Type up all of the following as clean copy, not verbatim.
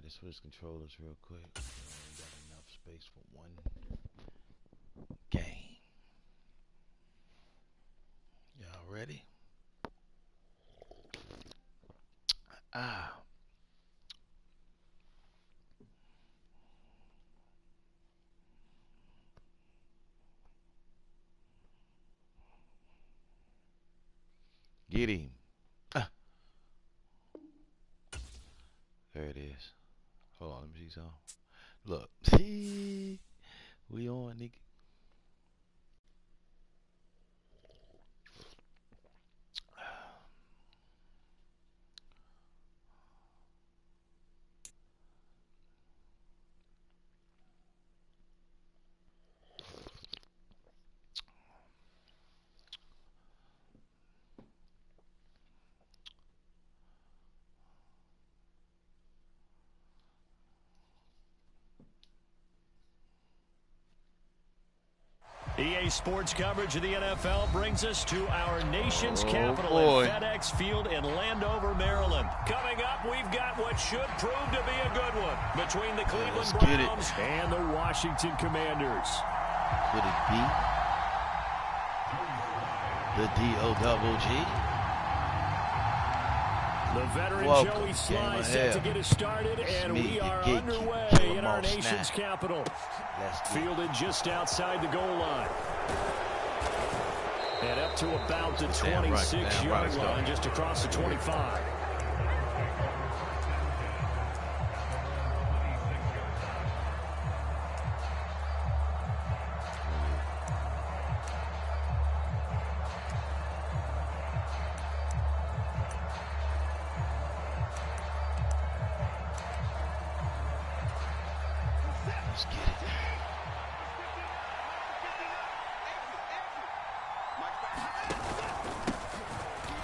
had to switch controllers real quick. I ain't got enough space for one game. Y'all ready? Get him. There it is. Hold on, let me see something. Look. We on, nigga. EA Sports coverage of the NFL brings us to our nation's capital at FedEx Field in Landover, Maryland. Coming up, we've got what should prove to be a good one between the Cleveland Browns and the Washington Commanders. Could it be the D-O-double-G? The veteran Joey Sly set to get us started, and we are underway in our nation's capital. Fielded just outside the goal line. And up to about the 26-yard line, just across the 25.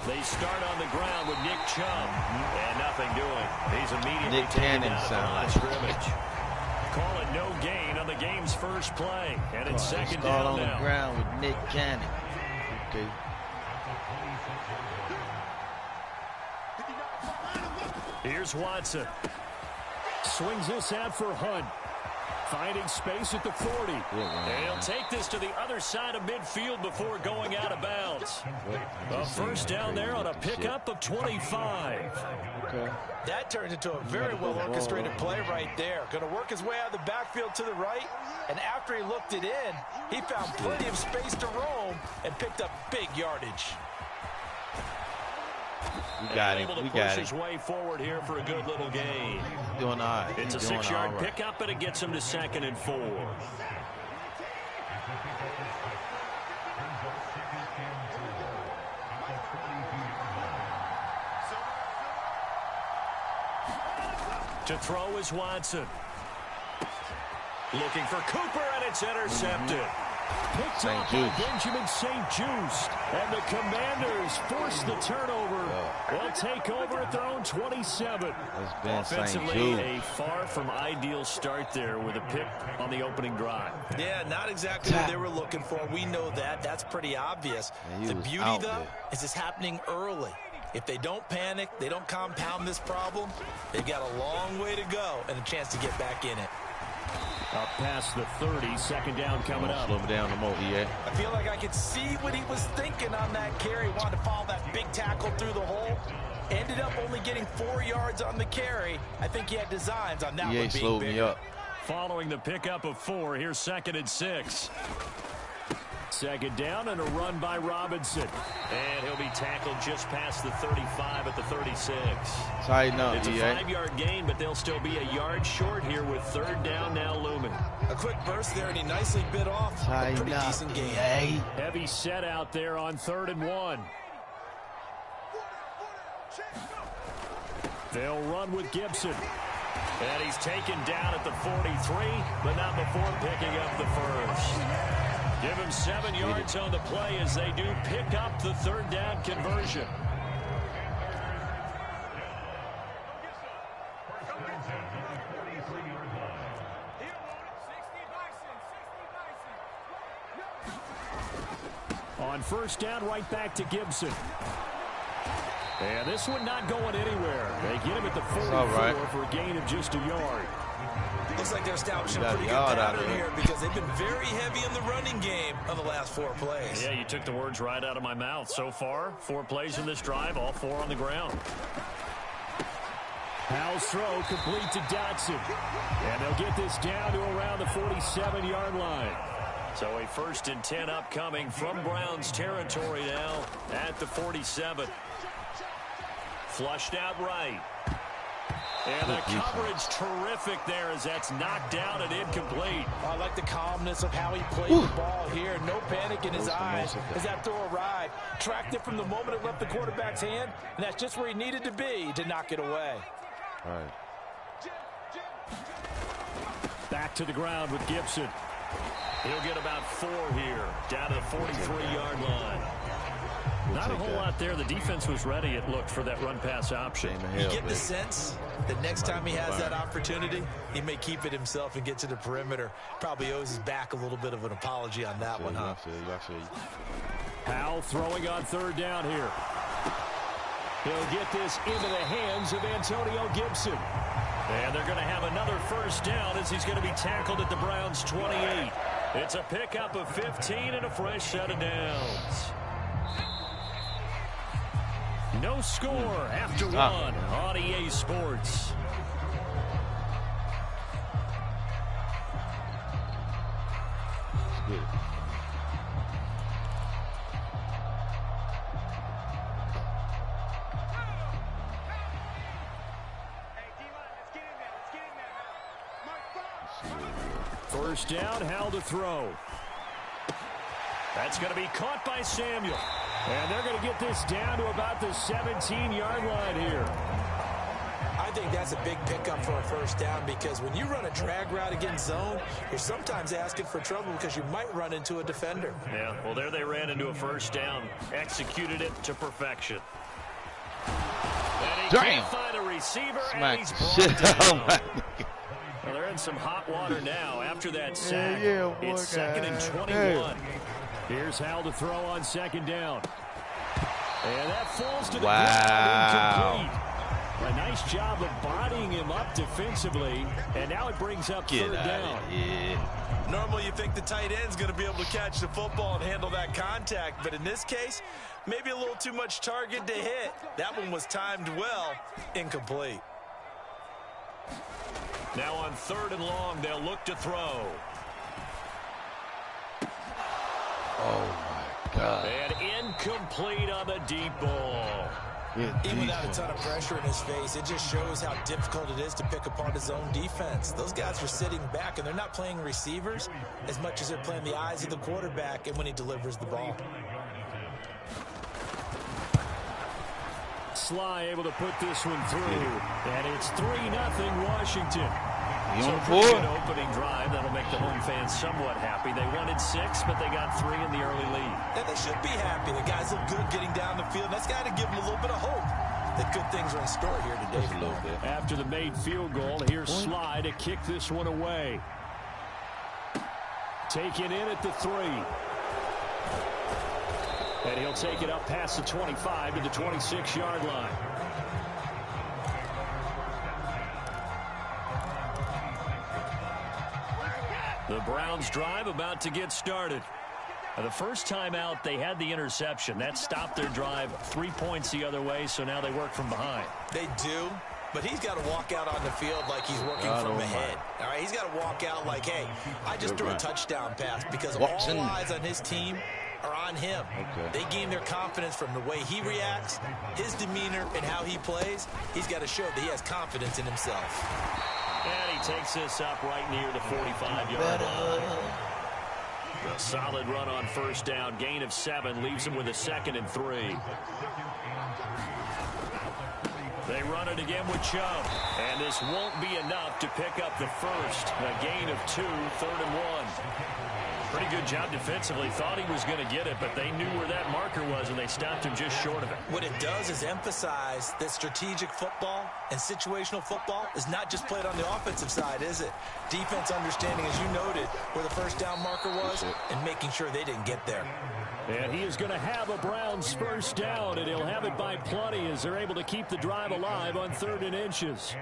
They start on the ground with Nick Chubb, and nothing doing. He's immediately taken down at the line of scrimmage. Call it no gain on the game's first play, and it's second down on now. The ground with Nick Cannon. Okay. Here's Watson. Swings this out for Hunt. Finding space at the 40. And he'll take this to the other side of midfield before going out of bounds. A first down there on a pickup of 25. Okay. That turns into a very well-orchestrated play right there. Going to work his way out of the backfield to the right. And after he looked it in, he found plenty of space to roam and picked up big yardage. We got him. We got him. His way forward here for a good little gain. Doing all right. It's a 6-yard pickup, and it gets him to 2nd and 4. To throw is Watson. Looking for Cooper, and it's intercepted. Picked up by Benjamin St-Juste. And the Commanders force the turnover. They'll take over at their own 27. Offensively, a far from ideal start there with a pick on the opening drive. Yeah, not exactly what they were looking for. We know that. That's pretty obvious. The beauty, though, is it's happening early. If they don't panic, they don't compound this problem, they've got a long way to go and a chance to get back in it. Up past the 30, 2nd down coming up. Slow him down the more, yeah. I feel like I could see what he was thinking on that carry. He wanted to follow that big tackle through the hole. Ended up only getting 4 yards on the carry. I think he had designs on that one being slowed bigger. Me up. Following the pickup of 4, here's 2nd and 6. 2nd down and a run by Robinson. And he'll be tackled just past the 35 at the 36. Tighten up, it's a 5-yard gain, but they'll still be a yard short here with 3rd down now looming. A quick burst there, and he nicely bit off a pretty decent gain. Heavy set out there on 3rd and 1. They'll run with Gibson. And he's taken down at the 43, but not before picking up the first. Give him 7 yards on the play as they do pick up the 3rd down conversion. On 1st down, right back to Gibson. And this one not going anywhere. They get him at the 44 for a gain of just a yard. Looks like they're establishing a pretty good pattern here because they've been very heavy in the running game on the last 4 plays. Yeah, you took the words right out of my mouth. So far, 4 plays in this drive, all 4 on the ground. Powell's throw complete to Dotson. And they'll get this down to around the 47-yard line. So a 1st and 10 upcoming from Browns territory now at the 47. Flushed out right. And the coverage terrific there as that's knocked down and incomplete. I like the calmness of how he played the ball here. No panic in his eyes as that throw arrived. Tracked it from the moment it left the quarterback's hand, and that's just where he needed to be to knock it away. All right. Back to the ground with Gibson. He'll get about 4 here, down to the 43-yard line. Not a whole lot there. The defense was ready, it looked, for that run-pass option. You get the sense that next time he has that opportunity, he may keep it himself and get to the perimeter. Probably owes his back a little bit of an apology on that one, huh? Powell throwing on 3rd down here. He'll get this into the hands of Antonio Gibson. And they're going to have another 1st down as he's going to be tackled at the Browns' 28. It's a pickup of 15 and a fresh set of downs. No score after 1 on EA Sports. Good. First down, Howell to throw. That's going to be caught by Samuel. And they're going to get this down to about the 17-yard line here. I think that's a big pickup for a 1st down because when you run a drag route against zone, you're sometimes asking for trouble because you might run into a defender. Yeah, well, there they ran into a 1st down, executed it to perfection. And he can't find a receiver, and he's brought down. Well, they're in some hot water now after that sack. It's 2nd and 21. Here's Howell to throw on 2nd down. And that falls to the ground, incomplete. A nice job of bodying him up defensively, and now it brings up 3rd down. Normally you think the tight end's going to be able to catch the football and handle that contact, but in this case, maybe a little too much target to hit. That one was timed well, incomplete. Now on 3rd and long, they'll look to throw. Oh, my God. And incomplete on the deep ball. Even without a ton of pressure in his face, it just shows how difficult it is to pick apart his own defense. Those guys are sitting back, and they're not playing receivers as much as they're playing the eyes of the quarterback and when he delivers the ball. Sly able to put this one through, and it's 3-0 Washington. You so on pretty 4? good opening drive. That'll make the home fans somewhat happy. They wanted 6, but they got 3 in the early lead. And they should be happy. The guys look good getting down the field. That's got to give them a little bit of hope that good things are in store here today. Just a little bit. After the made field goal, here's Sly to kick this one away. Taken in at the 3. And he'll take it up past the 25 to the 26-yard line. The Browns drive about to get started. The first time out, they had the interception. That stopped their drive 3 points the other way, so now they work from behind. They do, but he's got to walk out on the field like he's working from ahead. All right, he's got to walk out like, hey, I just threw a touchdown pass because all eyes on his team are on him. They gain their confidence from the way he reacts, his demeanor, and how he plays. He's got to show that he has confidence in himself. And he takes this up right near the 45-yard line. A solid run on first down. Gain of 7 leaves him with a 2nd and 3. They run it again with Chubb. And this won't be enough to pick up the first. A gain of 2, 3rd and 1. Pretty good job defensively. Thought he was going to get it, but they knew where that marker was, and they stopped him just short of it. What it does is emphasize that strategic football and situational football is not just played on the offensive side, is it? Defense understanding, as you noted, where the first down marker was and making sure they didn't get there. And he is going to have a Browns first down, and he'll have it by plenty as they're able to keep the drive alive on 3rd and inches.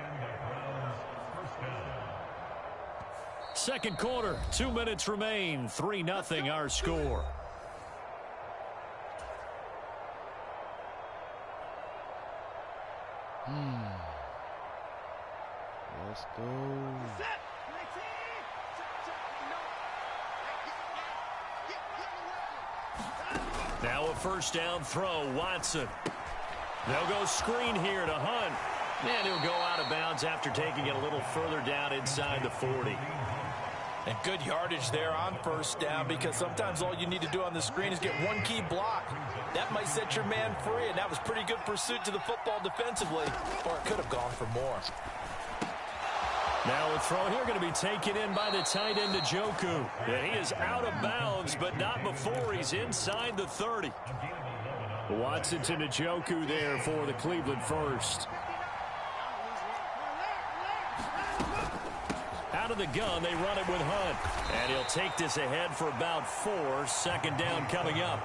Second quarter, 2 minutes remain. 3-0 our score. Let's go. Now a first down throw, Watson. They'll go screen here to Hunt. And he'll go out of bounds after taking it a little further down inside the 40. And good yardage there on first down, because sometimes all you need to do on the screen is get one key block. That might set your man free, and that was pretty good pursuit to the football defensively, or it could have gone for more. Now a throw here going to be taken in by the tight end, Njoku. And he is out of bounds, but not before he's inside the 30. Watson to Njoku there for the Cleveland first. Out of the gun, they run it with Hunt. And he'll take this ahead for about 4. 2nd down coming up.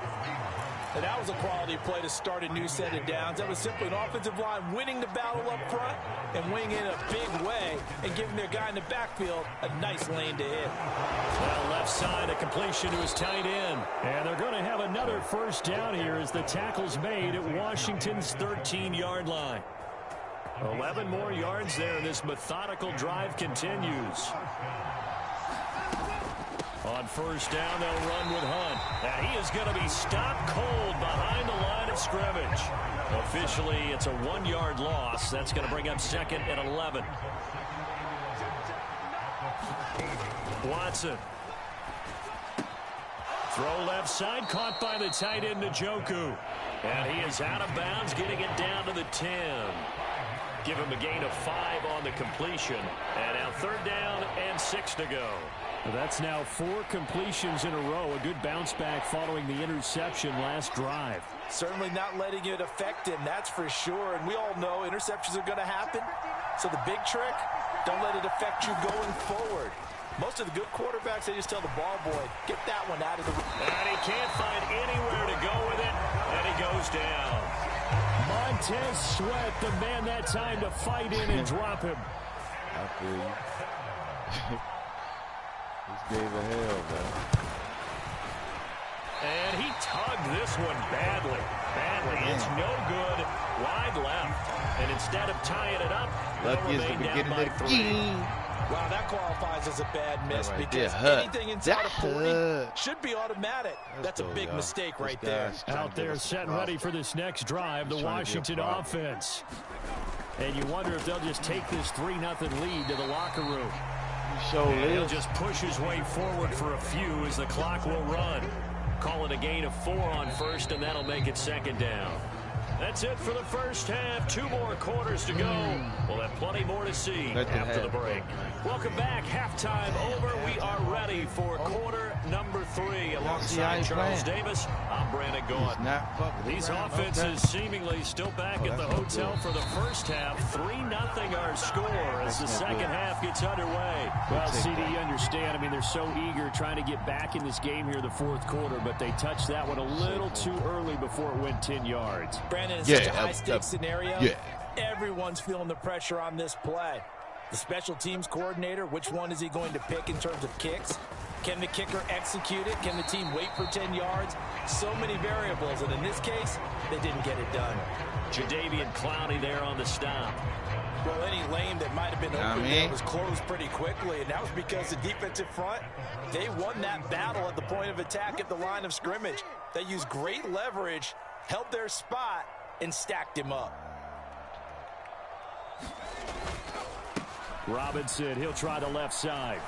And that was a quality play to start a new set of downs. That was simply an offensive line winning the battle up front and winning in a big way and giving their guy in the backfield a nice lane to hit. Well, left side, a completion to his tight end. And they're going to have another first down here as the tackle's made at Washington's 13-yard line. 11 more yards there, and this methodical drive continues. On first down, they'll run with Hunt. And he is going to be stopped cold behind the line of scrimmage. Officially, it's a 1-yard loss. That's going to bring up 2nd and 11. Watson. Throw left side, caught by the tight end, Njoku. And he is out of bounds, getting it down to the 10. Give him a gain of 5 on the completion. And now 3rd down and 6 to go. Well, that's now 4 completions in a row. A good bounce back following the interception last drive. Certainly not letting it affect him, that's for sure. And we all know interceptions are going to happen. So the big trick, don't let it affect you going forward. Most of the good quarterbacks, they just tell the ball boy, get that one out of the... And he can't find anywhere to go with it. And he goes down. Montez Sweat, the man that time to fight in and drop him. I feel you. This gave a hell, man. And he tugged this one badly. It's no good. Wide left. And instead of tying it up, Lucky is the beginning of the game. Wow, that qualifies as a bad miss right because anything inside of 40 should be automatic. That's a big mistake right there. Out there setting ready for this next drive, the Washington offense. And you wonder if they'll just take this 3-0 lead to the locker room. And he'll just push his way forward for a few as the clock will run. Call it a gain of 4 on first, and that'll make it 2nd down. That's it for the first half. 2 more quarters to go. We'll have plenty more to see after the break. Welcome back. Halftime over. We are ready for quarter number 3. Alongside Charles Davis, I'm Brandon Gaudin. These offenses seemingly still back at the hotel for the first half. 3-0 our score as the second half gets underway. Well, CD, you understand. I mean, they're so eager trying to get back in this game here the 4th quarter, but they touched that one a little too early before it went 10 yards. Brandon, in such a high-stakes scenario, everyone's feeling the pressure on this play. The special teams coordinator, which one is he going to pick in terms of kicks? Can the kicker execute it? Can the team wait for 10 yards? So many variables, and in this case, they didn't get it done. Jadeveon Clowney there on the stop. Well, any lane that might have been open there was closed pretty quickly, and that was because the defensive front, they won that battle at the point of attack at the line of scrimmage. They used great leverage, held their spot, and stacked him up. Robinson, he'll try the left side.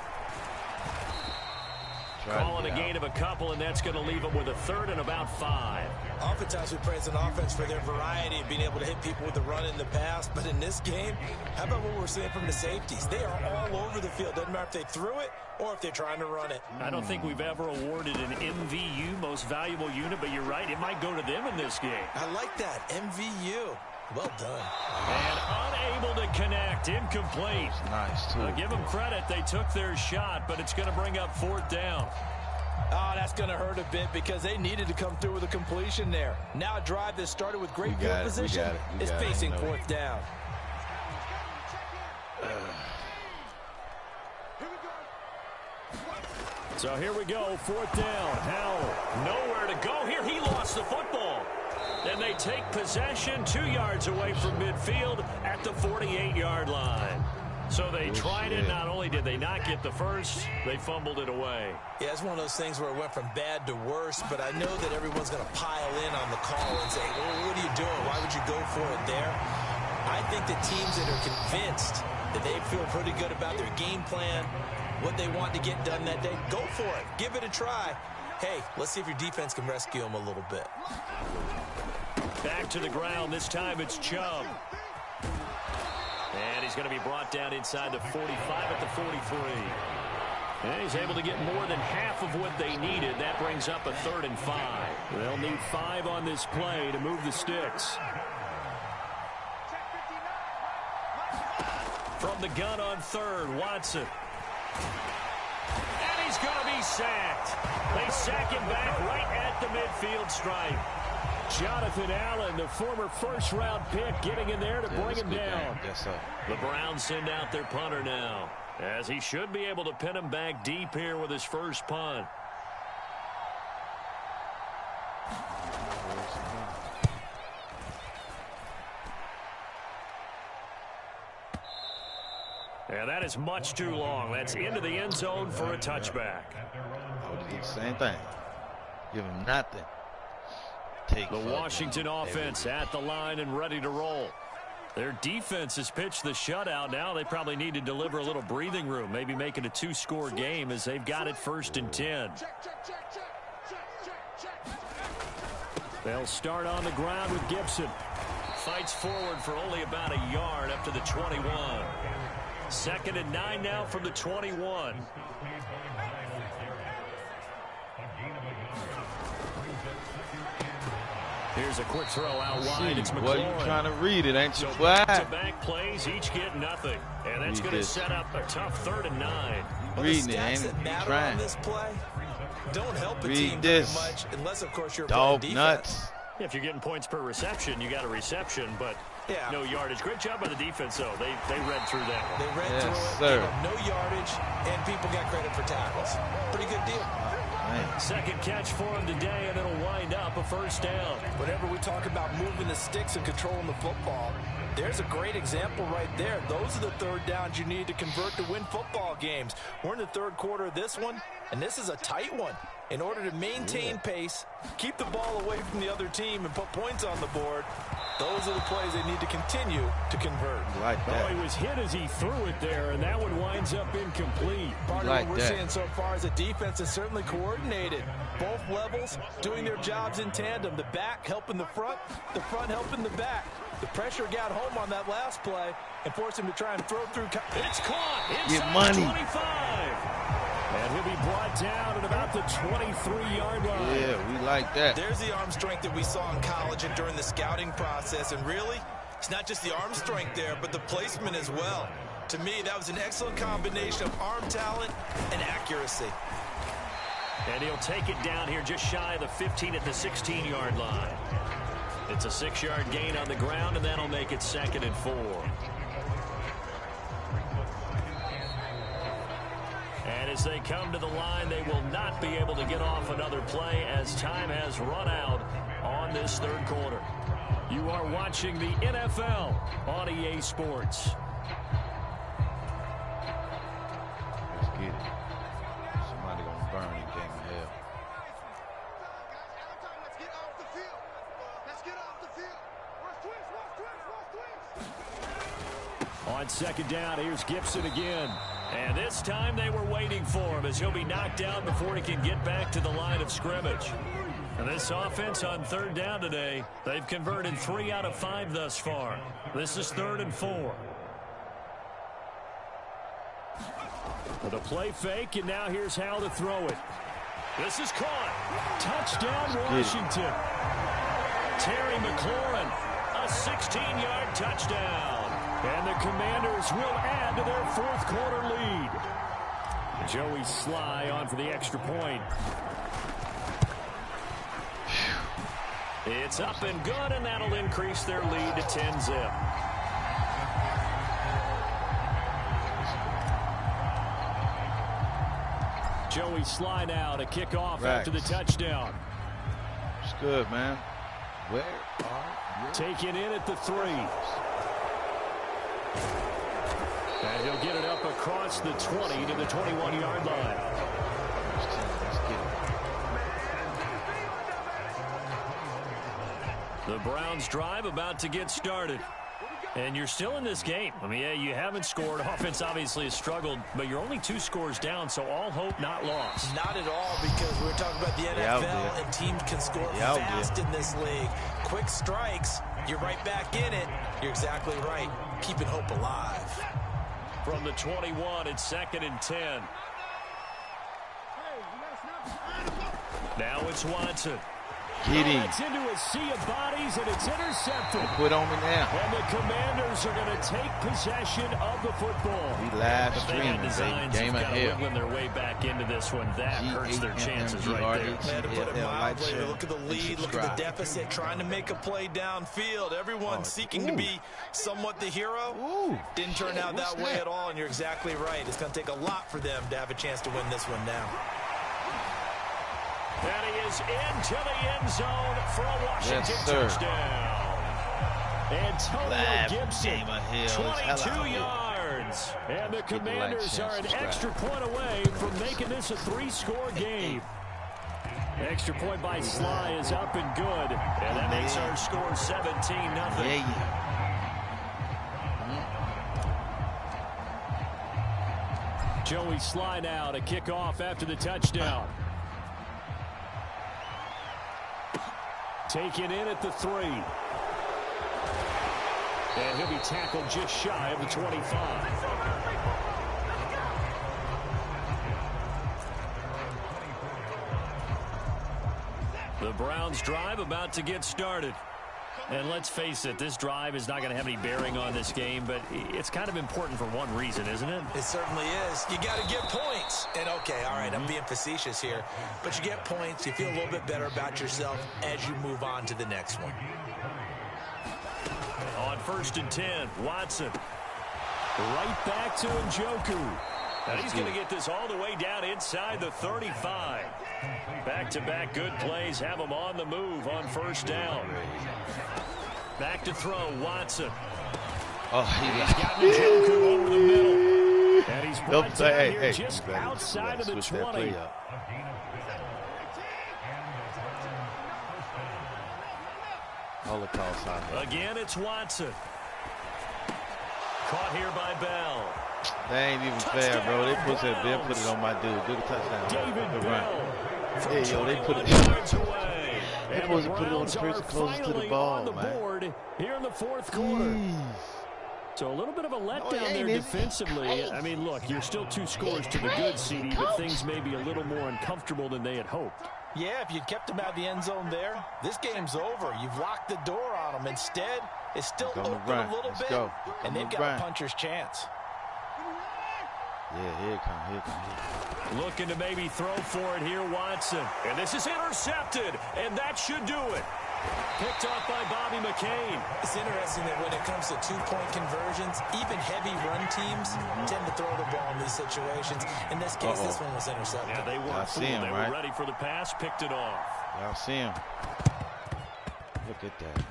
Calling a gain of a couple, and that's going to leave him with a 3rd and about 5. Oftentimes we praise an offense for their variety of being able to hit people with the run in the pass, but in this game, how about what we're seeing from the safeties? They are all over the field. Doesn't matter if they threw it or if they're trying to run it. I don't think we've ever awarded an MVU, most valuable unit, but you're right, it might go to them in this game. I like that, MVU. Well done. And unable to connect, incomplete. Nice, too. Give them credit, they took their shot, but it's going to bring up 4th down. Oh, that's going to hurt a bit because they needed to come through with a completion there. Now a drive that started with great field position is facing fourth down. So here we go, fourth down. Howell, nowhere to go here. He lost the football. And they take possession 2 yards away from midfield at the 48-yard line. So they tried it. Not only did they not get the first, they fumbled it away. Yeah, it's one of those things where it went from bad to worse, but I know that everyone's going to pile in on the call and say, well, what are you doing? Why would you go for it there? I think the teams that are convinced that they feel pretty good about their game plan, what they want to get done that day, go for it. Give it a try. Hey, let's see if your defense can rescue them a little bit. Back to the ground. This time it's Chubb. And he's going to be brought down inside the 45 at the 43. And he's able to get more than half of what they needed. That brings up a 3rd and 5. They'll need 5 on this play to move the sticks. From the gun on 3rd, Watson. And he's going to be sacked. They sack him back right at the midfield stripe. Jonathan Allen, the former first-round pick, getting in there to bring him down. Yes, sir. The Browns send out their punter now, as he should be able to pin him back deep here with his first punt. And that is much too long. That's into the end zone for a touchback. I would do the same thing. Give him nothing. The Washington offense at the line and ready to roll. Their defense has pitched the shutout. Now they probably need to deliver a little breathing room, maybe make it a 2-score game as they've got it 1st and 10. They'll start on the ground with Gibson. Fights forward for only about a yard up to the 21. 2nd and 9 now from the 21. Here's a quick throw out wide. It's McLaurin. What are you trying to read it, ain't you? So back-to-back plays, each get nothing. And that's going to set up a tough 3rd and 9. Reading it, ain't it? Matter on this play don't help a team very much unless, of course, you're dog playing nuts. defense. If you're getting points per reception, you got a reception, but no yardage. Great job by the defense, though. They read through that one. They read through it. Sir. Gave up no yardage, and people got credit for tackles. Pretty good deal. Second catch for him today, and it'll wind up a 1st down. Whenever we talk about moving the sticks and controlling the football, there's a great example right there. Those are the 3rd downs you need to convert to win football games. We're in the 3rd quarter of this one, and this is a tight one. In order to maintain pace, keep the ball away from the other team, and put points on the board, those are the plays they need to continue to convert. Like that. Oh, he was hit as he threw it there, and that one winds up incomplete. Part of what we're seeing so far is the defense is certainly coordinated. Both levels doing their jobs in tandem. The back helping the front helping the back. The pressure got home on that last play and forced him to try and throw through. It's caught inside Get money. 25. And he'll be brought down at about the 23-yard line. Yeah, we like that. There's the arm strength that we saw in college and during the scouting process. And really, it's not just the arm strength there, but the placement as well. To me, that was an excellent combination of arm talent and accuracy. And he'll take it down here just shy of the 15 at the 16-yard line. It's a 6-yard gain on the ground, and that'll make it 2nd and 4. And as they come to the line, they will not be able to get off another play as time has run out on this 3rd quarter. You are watching the NFL on EA Sports. Let's get it. Somebody gonna burn in game of hell. On 2nd down, here's Gibson again. And this time they were waiting for him as he'll be knocked down before he can get back to the line of scrimmage. And this offense on 3rd down today, they've converted 3 out of 5 thus far. This is 3rd and 4. With a play fake, and now here's how to throw it. This is caught. Touchdown, Washington. Terry McLaurin, a 16-yard touchdown. And the Commanders will add to their 4th quarter lead. Joey Sly on for the extra point. It's up and good, and that'll increase their lead to 10-zip. Joey Sly now to kick off after the touchdown. It's good, man. Where are you? Taking in at the 3. And he'll get it up across the 20 to the 21-yard line. Let's get it. The Browns drive about to get started. And you're still in this game. I mean, yeah, you haven't scored. Offense obviously has struggled, but you're only 2 scores down, so all hope not lost. Not at all, because we're talking about the NFL, and teams can score fast in this league. Quick strikes, you're right back in it. You're exactly right. Keeping hope alive. From the 21, it's 2nd and 10. Now it's Watson. It's into a sea of bodies, and it's intercepted. Put on me now. And the Commanders are going to take possession of the football. We live streaming, game ahead. Wiggling their way back into this one. That hurts their chances right there. Man, to put it mildly, look at the lead, look at the deficit, trying to make a play downfield. Everyone seeking to be somewhat the hero. Didn't turn out that way at all, and you're exactly right. It's going to take a lot for them to have a chance to win this one now. And he is into the end zone for a Washington touchdown. Antonio Gibson, 22 yards. And the Commanders are an extra point away from making this a 3-score game. Extra point by Sly is up and good. And that makes our score 17-0. Joey Sly now to kick off after the touchdown. Taken in at the 3. And he'll be tackled just shy of the 25. The Browns drive about to get started. And let's face it, this drive is not going to have any bearing on this game, but it's kind of important for one reason, isn't it? It certainly is. You got to get points. And, okay, all right, I'm being facetious here, but you get points, you feel a little bit better about yourself as you move on to the next one. On 1st and 10, Watson. Right back to Njoku. And he's going to get this all the way down inside the 35. Back-to-back good plays have him on the move on 1st down. Back to throw, Watson. He's got Njoku over the middle. And he's brought down here just outside of the 20. Again, it's Watson. Caught here by Bell. They ain't even fair, bro. They put it on my dude. Do the touchdown. David Bell. Hey, yo, they put it. They supposed to put it on the person closest to the ball, on the board here in the 4th quarter. So a little bit of a letdown there defensively. I mean, look, you're still 2 scores to the good, CD, but things may be a little more uncomfortable than they had hoped. Yeah, if you'd kept them out of the end zone there, this game's over. You've locked the door on them. Instead, it's still open a little bit, and they've got a puncher's chance. Yeah, here it comes. Looking to maybe throw for it here, Watson. And this is intercepted, and that should do it. Picked off by Bobby McCain. It's interesting that when it comes to 2-point conversions, even heavy run teams tend to throw the ball in these situations. In this case, this one was intercepted. Yeah, they weren't fooled. They were ready for the pass, picked it off. Y'all see him. Look at that.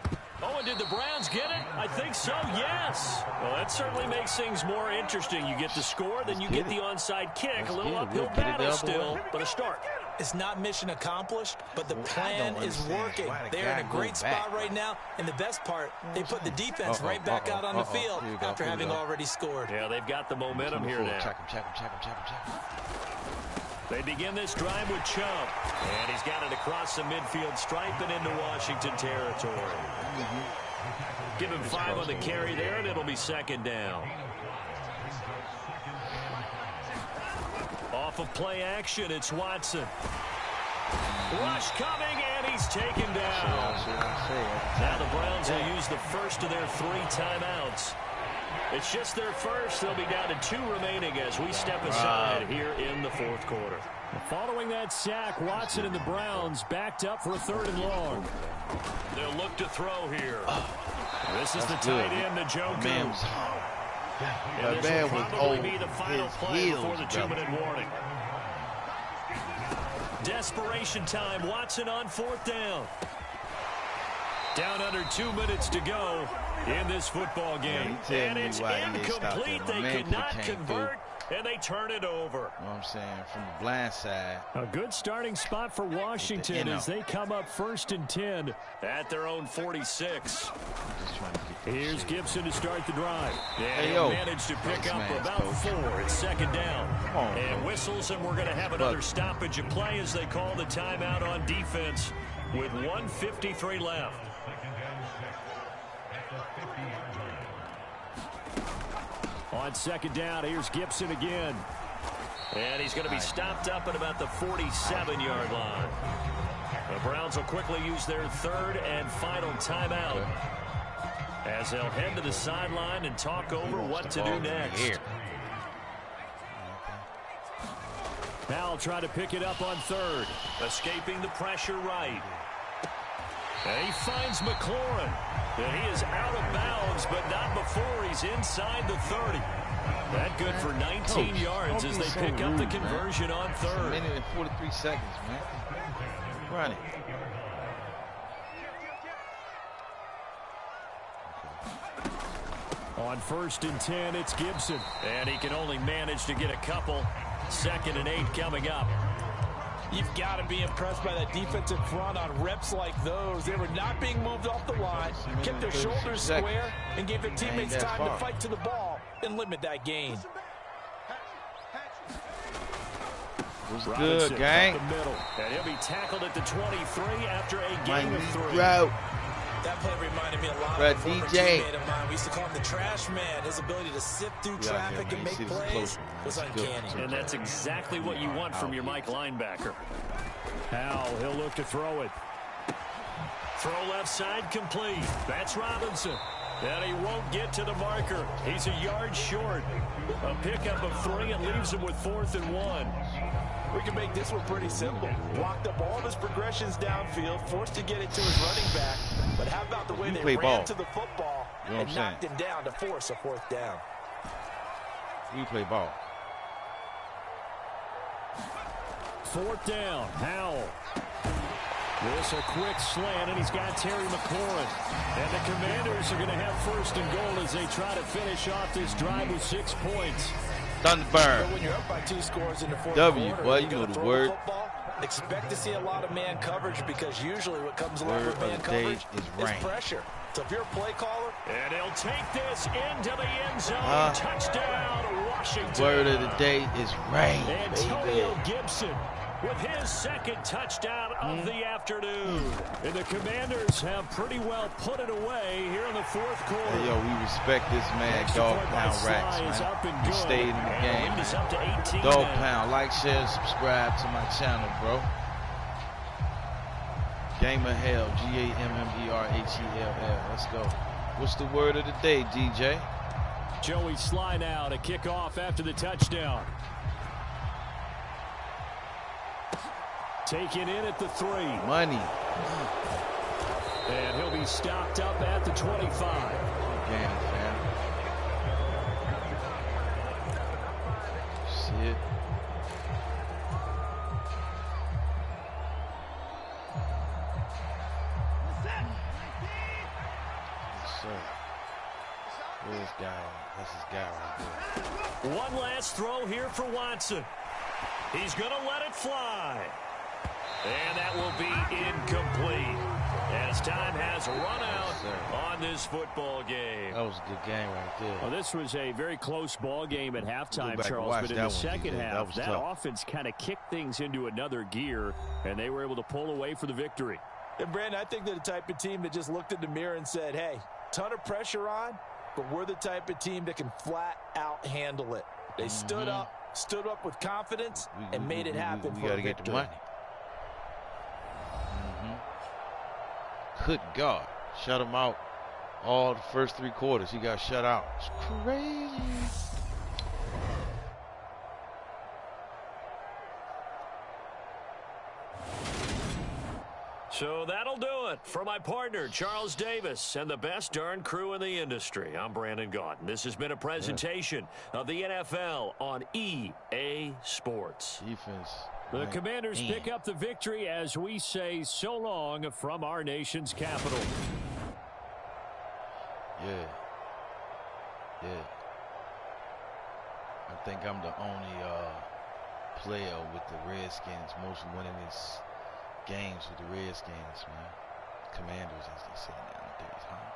Oh, and did the Browns get it? I think so, yes. Well, that certainly makes things more interesting. You get the score, then you get the onside kick. A little uphill battle still, but a start. It's not mission accomplished, but the plan is working. They're in a great spot right now, and the best part, they put the defense right back out on the field after having already scored. Yeah, they've got the momentum here now. Check him. They begin this drive with Chubb, and he's got it across the midfield stripe and into Washington territory. Give him 5 on the carry there, and it'll be 2nd down. Off of play action, it's Watson. Rush coming, and he's taken down. Now the Browns will use the first of their 3 timeouts. It's just their first. They'll be down to 2 remaining as we step aside here in the 4th quarter. Following that sack, Watson and the Browns backed up for a 3rd and long. They'll look to throw here. This is the tight end, Njoku. And this will probably be the final play before the 2-minute warning. Desperation time. Watson on 4th down. Down under 2 minutes to go in this football game. And it's incomplete. They could not convert, and they turn it over. You know what I'm saying? From the blind side. A good starting spot for Washington as they come up 1st and 10 at their own 46. Here's Gibson to start the drive. And he'll manage to pick up about 4. It's 2nd down. And whistles, and we're going to have another stoppage of play as they call the timeout on defense with 1:53 left. On 2nd down, here's Gibson again. And he's going to be stopped up at about the 47-yard line. The Browns will quickly use their 3rd and final timeout as they'll head to the sideline and talk over what to do next. Now he'll try to pick it up on 3rd. Escaping the pressure right. And he finds McLaurin. And he is out of bounds, but not before he's inside the 30. That good for 19 yards as they pick up the conversion on 3rd. 1 minute and 43 seconds, man. Run it. On 1st and 10, it's Gibson. And he can only manage to get a couple. 2nd and 8 coming up. You've got to be impressed by that defensive front on reps like those. They were not being moved off the line, kept their shoulders square, and gave their teammates time to fight to the ball and limit that gain. What's good, gang? And he'll be tackled at the 23 after a gain of 3. That play reminded me a lot of a former teammate of mine. We used to call him the trash man. His ability to sift through traffic and make plays was uncanny. And that's exactly what you want from your Mike linebacker. Now he'll look to throw it. Throw left side complete. That's Robinson. And he won't get to the marker. He's a yard short. A pickup of 3 and leaves him with 4th and 1. We can make this one pretty simple. Blocked up all of his progressions downfield, forced to get it to his running back. But how about the way they ran to the football and knocked him down to force a 4th down? We play ball. 4th down, Howell. This a quick slant, and he's got Terry McLaurin. And the Commanders are going to have 1st and goal as they try to finish off this drive with 6 points. Thunderbird. When you're up by 2 scores in the 4th W, quarter, boy, you know the word. Football, expect to see a lot of man coverage because usually what comes along with man coverage is pressure. So if you're a play caller. And he'll take this into the end zone. Touchdown, Washington. Word of the day is rain, Antonio Gibson with his 2nd touchdown of the afternoon. And the Commanders have pretty well put it away here in the 4th quarter. Hey, yo, we respect this man, Dog Pound Racks, man. He stayed in the game, man. Dog Pound, like, share, subscribe to my channel, bro. Gamer Hell, GAMMERHELL. Let's go. What's the word of the day, DJ? Joey Sly now to kick off after the touchdown. Taken in at the 3. Money. And he'll be stopped up at the 25. Game, fam. See it. Yes, sir. Where's this guy? That's his guy right there. One last throw here for Watson. He's going to let it fly. And that will be incomplete as time has run out on this football game. That was a good game right there. Well, this was a very close ball game at halftime, Charles, but in the second half, that offense kind of kicked things into another gear, and they were able to pull away for the victory. And, Brandon, I think they're the type of team that just looked in the mirror and said, hey, ton of pressure on, but we're the type of team that can flat out handle it. They stood up with confidence and made it happen for a victory. We got to get the money. Good God. Shut him out. All the first 3 quarters, he got shut out. It's crazy. So that'll do it for my partner, Charles Davis, and the best darn crew in the industry. I'm Brandon Gaudin. This has been a presentation of the NFL on EA Sports. Defense. The Commanders pick up the victory as we say so long from our nation's capital. Yeah. I think I'm the only player with the Redskins most winningest games with the Redskins, man. Commanders, as they say nowadays, huh?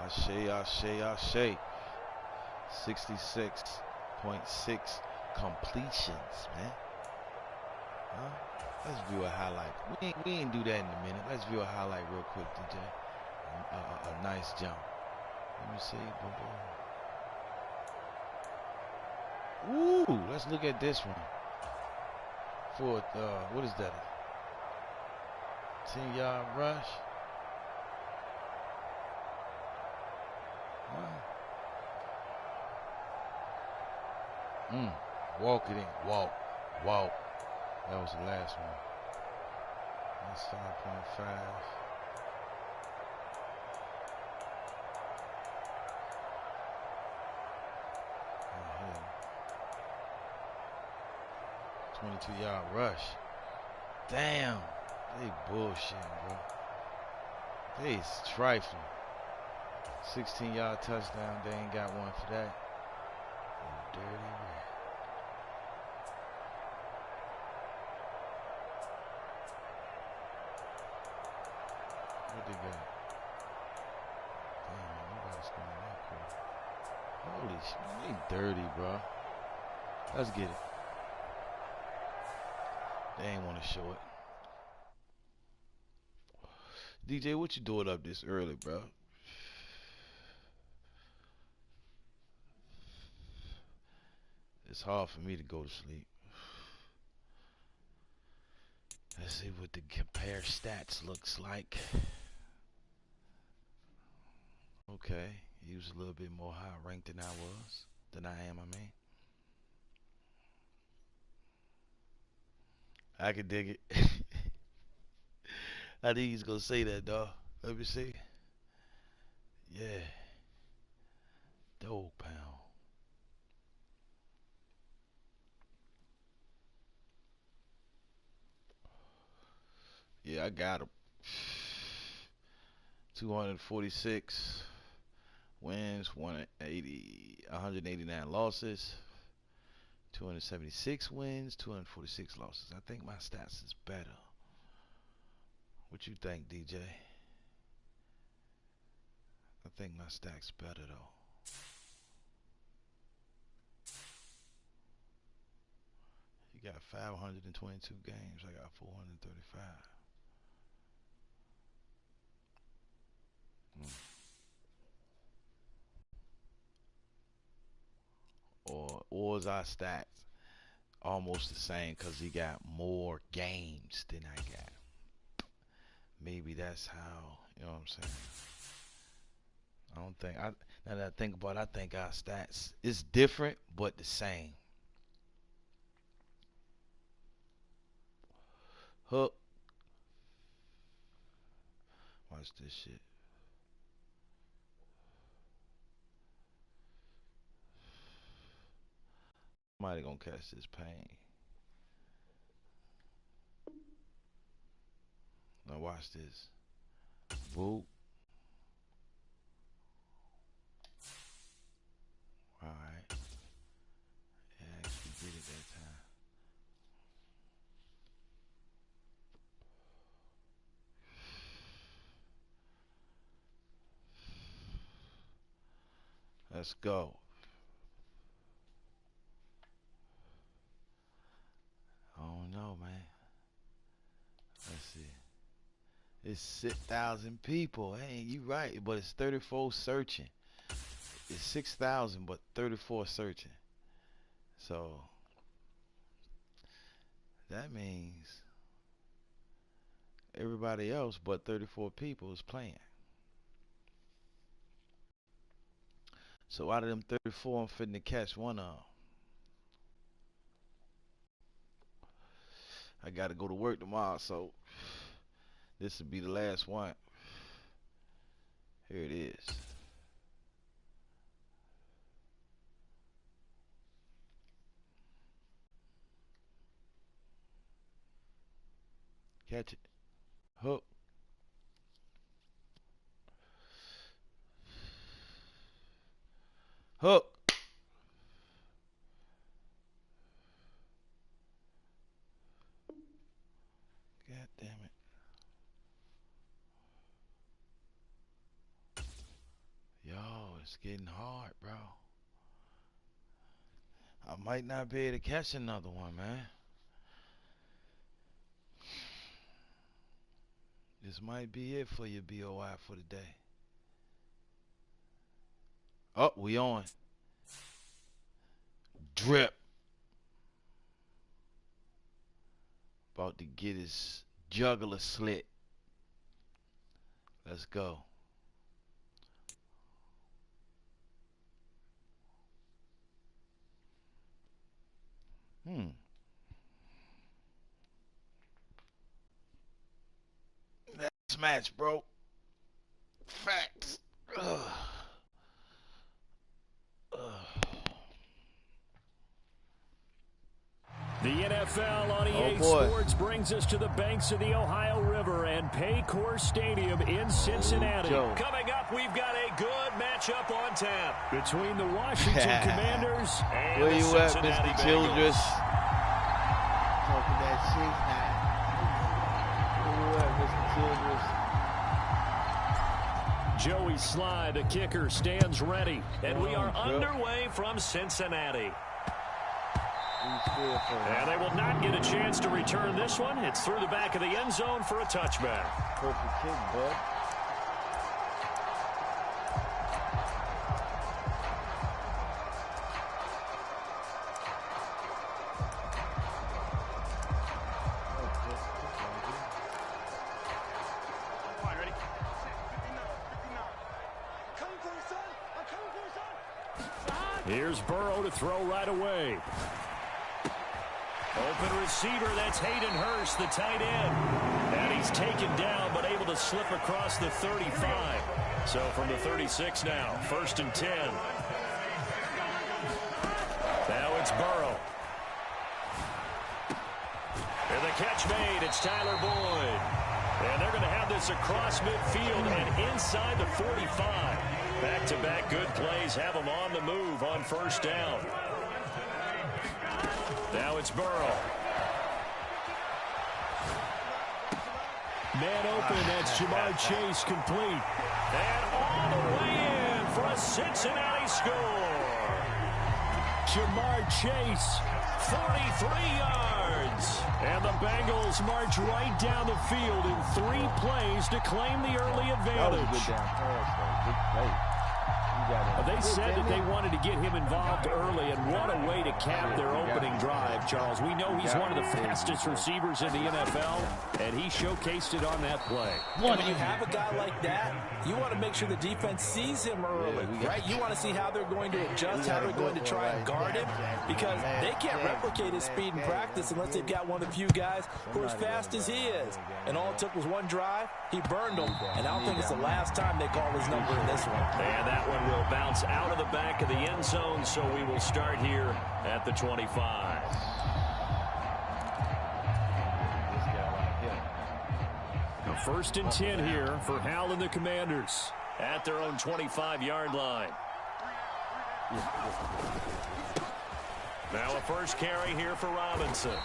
Ashe. 66.6 completions, man. Huh? Let's view a highlight. We ain't do that in a minute. Let's view a highlight real quick, DJ. A nice jump. Let me see. Boom, boom. Ooh, let's look at this one. For what is that? 10-yard rush. Walk it in. Walk. That was the last one. That's 5.5. 22-yard rush. Damn. They bullshitting, bro. They trifling. 16-yard touchdown. They ain't got one for that. Dirty rat. What they got? Damn, nobody's scoring that quick. Holy shit, they dirty, bro. Let's get it. They ain't want to show it. DJ, what you doing up this early, bro? It's hard for me to go to sleep. Let's see what the compare stats looks like. Okay, he was a little bit more high ranked than I am, I mean. I can dig it. I think he's gonna say that, dog. Let me see. Yeah. Dog pound. Yeah, I got him. 246 wins, 189 losses. 276 wins, 246 losses. I think my stats is better. What you think, DJ? I think my stats better though. You got 522 games. I got 435. Or is our stats almost the same because he got more games than I got? Maybe that's how, you know what I'm saying? I don't think, now that I think about it, I think our stats is different but the same. Hook. Watch this shit. Somebody gonna catch this pain. Now watch this. Boop. Alright. Yeah, actually did it that time. Let's go. I don't know, man. Let's see. It's 6,000 people. Hey, you right, but it's 34 searching. It's 6,000, but 34 searching. So that means everybody else but 34 people is playing. So out of them 34, I'm fitting to catch one of them. I got to go to work tomorrow, so this will be the last one. Here it is. Catch it. Hook. Hook. God damn it. Yo, it's getting hard, bro. I might not be able to catch another one, man. This might be it for your BOI for the day. Oh, we on. Drip. About to get his jugular slit. Let's go. That's match, bro. Facts. Ugh. The NFL on EA Sports brings us to the banks of the Ohio River and Paycor Stadium in Cincinnati. Coming up, we've got a good matchup on tap between the Washington Commanders and the Cincinnati Bengals. Childress? Talking that shit now. Where you at, Mr. Childress? Joey Sly, the kicker, stands ready, and we are underway from Cincinnati. And they will not get a chance to return this one. It's through the back of the end zone for a touchback. Perfect kick, bud. Here's Burrow to throw right away. Open receiver, that's Hayden Hurst, the tight end. And he's taken down, but able to slip across the 35. So from the 36 now, 1st and 10. Now it's Burrow. And the catch made, it's Tyler Boyd. And they're going to have this across midfield and inside the 45. Back-to-back good plays have them on the move on 1st down. Now it's Burrow. Man open, that's Jamar Chase complete. And all the way in for a Cincinnati score. Jamar Chase, 43 yards. And the Bengals march right down the field in 3 plays to claim the early advantage. That was a good down pass, though. Good play. They said that they wanted to get him involved early, and what a way to cap their opening drive, Charles. We know he's one of the fastest receivers in the NFL, and he showcased it on that play. When you have a guy like that, you want to make sure the defense sees him early, right? You want to see how they're going to adjust, how they're going to try and guard him, because they can't replicate his speed in practice unless they've got one of the few guys who are as fast as he is. And all it took was one drive. He burned them, and I don't think it's the last time they call his number in this one. And that one will bounce out of the back of the end zone, so we will start here at the 25. Now 1st and 10 here for Hal and the Commanders at their own 25-yard line. Now a first carry here for Robinson.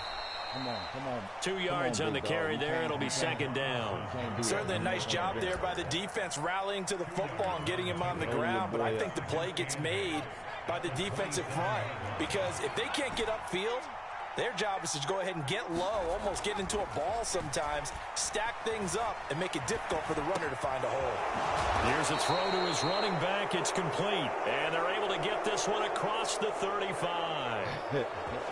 Come on. 2 yards on the carry there. It'll be 2nd down. Certainly a nice job there by the defense rallying to the football and getting him on the ground. But I think the play gets made by the defensive front, because if they can't get upfield, their job is to go ahead and get low, almost get into a ball sometimes, stack things up, and make it difficult for the runner to find a hole. Here's a throw to his running back. It's complete. And they're able to get this one across the 35.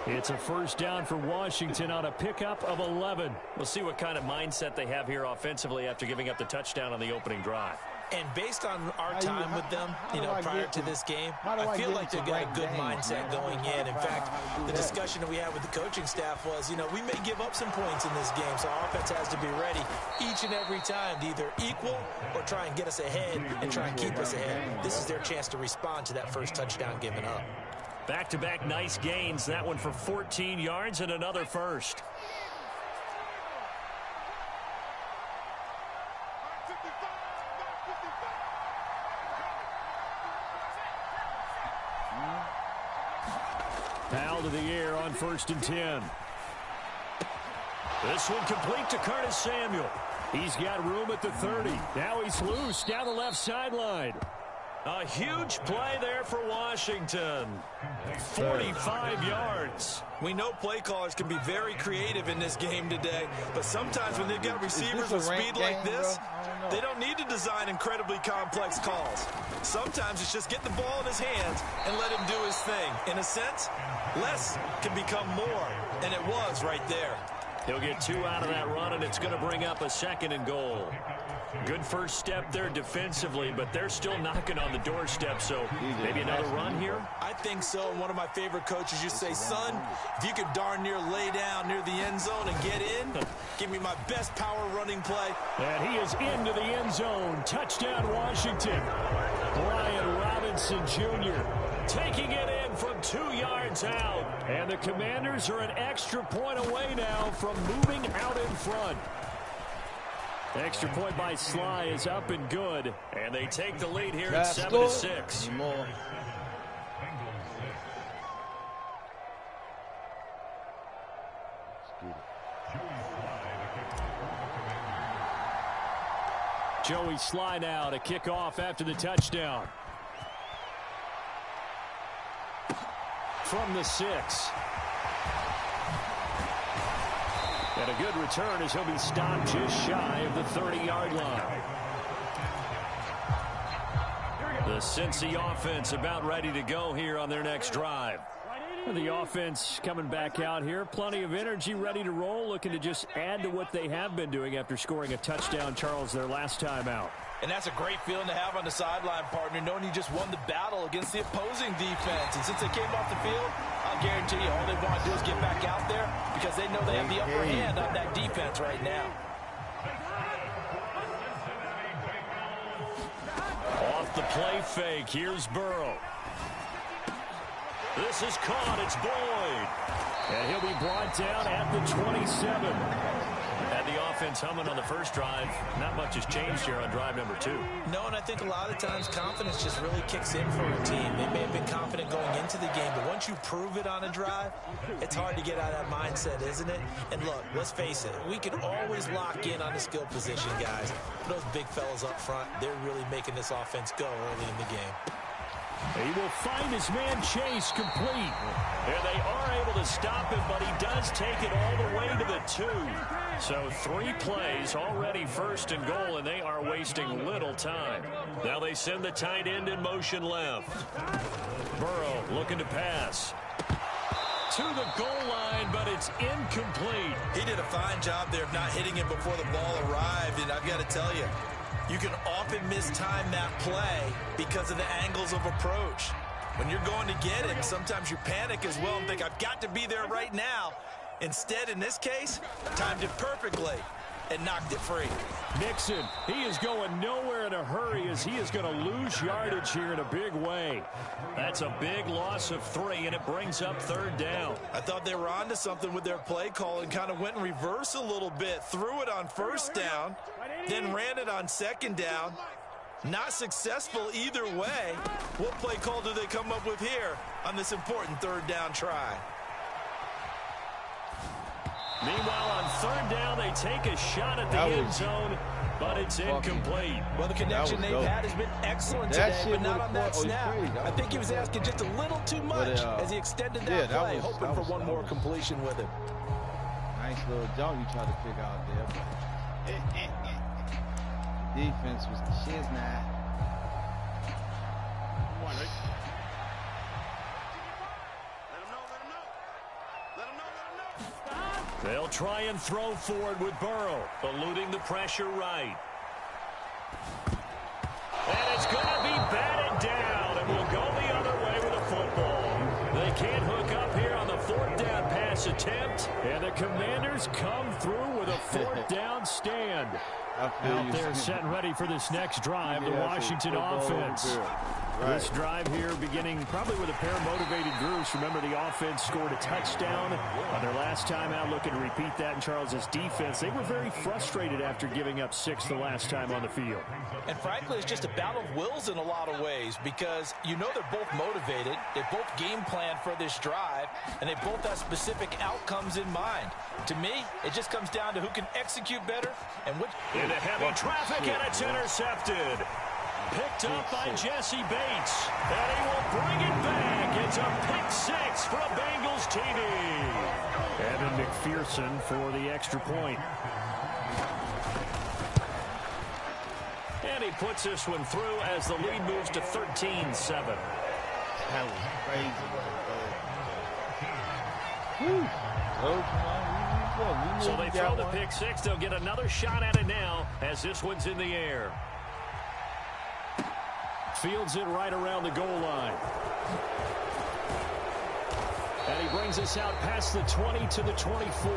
It's a first down for Washington on a pickup of 11. We'll see what kind of mindset they have here offensively after giving up the touchdown on the opening drive. And based on our time with them, prior to this game, I feel like they've got a good mindset going in. In fact, the discussion that we had with the coaching staff was, we may give up some points in this game, so our offense has to be ready each and every time to either equal or try and get us ahead and try and keep us ahead. This is their chance to respond to that first touchdown given up. Back-to-back nice gains. That one for 14 yards and another first. Foul to the air on 1st and 10. This one complete to Curtis Samuel. He's got room at the 30. Now he's loose down the left sideline. A huge play there for Washington. 45 yards. We know play callers can be very creative in this game today, but sometimes when they've got receivers with speed like this, they don't need to design incredibly complex calls. Sometimes it's just get the ball in his hands and let him do his thing. In a sense, less can become more, and it was right there. He'll get 2 out of that run, and it's going to bring up a 2nd and goal. Good first step there defensively, but they're still knocking on the doorstep, so maybe another run here? I think so. And one of my favorite coaches used to say, son, if you could darn near lay down near the end zone and get in, give me my best power running play. And he is into the end zone. Touchdown, Washington. Brian Robinson Jr. taking it in from 2 yards out. And the Commanders are an extra point away now from moving out in front. Extra point by Sly is up and good. And they take the lead here at 7-6. Joey Sly now to kick off after the touchdown. From the 6. And a good return as he'll be stopped just shy of the 30-yard line. The Cincy offense about ready to go here on their next drive. And the offense coming back out here. Plenty of energy, ready to roll, looking to just add to what they have been doing after scoring a touchdown, Charles, their last time out. And that's a great feeling to have on the sideline, partner, knowing you just won the battle against the opposing defense. And since they came off the field, I'll guarantee you all they want to do is get back out there because they know they have the upper hand on that defense right now. Off the play fake, here's Burrow. This is caught, it's Boyd. And he'll be brought down at the 27. Had the offense humming on the first drive. Not much has changed here on drive number 2. No, and I think a lot of times confidence just really kicks in for a team. They may have been confident going into the game, but once you prove it on a drive, it's hard to get out of that mindset, isn't it? And look, let's face it, we can always lock in on the skill position, guys. Those big fellas up front, they're really making this offense go early in the game. He will find his man Chase complete. And they are able to stop him, but he does take it all the way to the 2. So 3 plays already 1st and goal, and they are wasting little time. Now they send the tight end in motion left. Burrow looking to pass. To the goal line, but it's incomplete. He did a fine job there of not hitting him before the ball arrived, and I've got to tell you, you can often mistime that play because of the angles of approach. When you're going to get it, sometimes you panic as well and think, I've got to be there right now. Instead, in this case, timed it perfectly and knocked it free. Mixon, he is going nowhere in a hurry as he is going to lose yardage here in a big way. That's a big loss of 3, and it brings up 3rd down. I thought they were onto something with their play call and kind of went in reverse a little bit. Threw it on 1st down, then ran it on 2nd down. Not successful either way. What play call do they come up with here on this important 3rd down try? Meanwhile, on 3rd down, they take a shot at the end zone, but it's incomplete. Well, the connection they've had has been excellent today, but not on that snap. I think he was asking just a little too much as he extended that play, hoping for one more completion with him. Nice little jump you tried to pick out there, but defense was the shiznit. They'll try and throw forward with Burrow, eluding the pressure right. And it's going to be batted down, and we'll go the other way with the football. They can't hook up here on the fourth down pass attempt, and the Commanders come through with a fourth down stand. Out there set and ready for this next drive, the Washington offense. This drive here beginning probably with a pair of motivated groups. Remember, the offense scored a touchdown on their last time out, looking to repeat that in Charles's defense. They were very frustrated after giving up 6 the last time on the field. And frankly, it's just a battle of wills in a lot of ways, because you know they're both motivated, they both game planned for this drive, and they both have specific outcomes in mind. To me, it just comes down to who can execute better and which. Into heavy traffic, and it's intercepted. Picked up by Jesse Bates, and he will bring it back. It's a pick 6 for a Bengals TD. Evan McPherson for the extra point. And he puts this one through as the lead moves to 13-7. That was crazy right there. So they throw the pick 6. They'll get another shot at it now as this one's in the air. Fields it right around the goal line. And he brings us out past the 20 to the 24.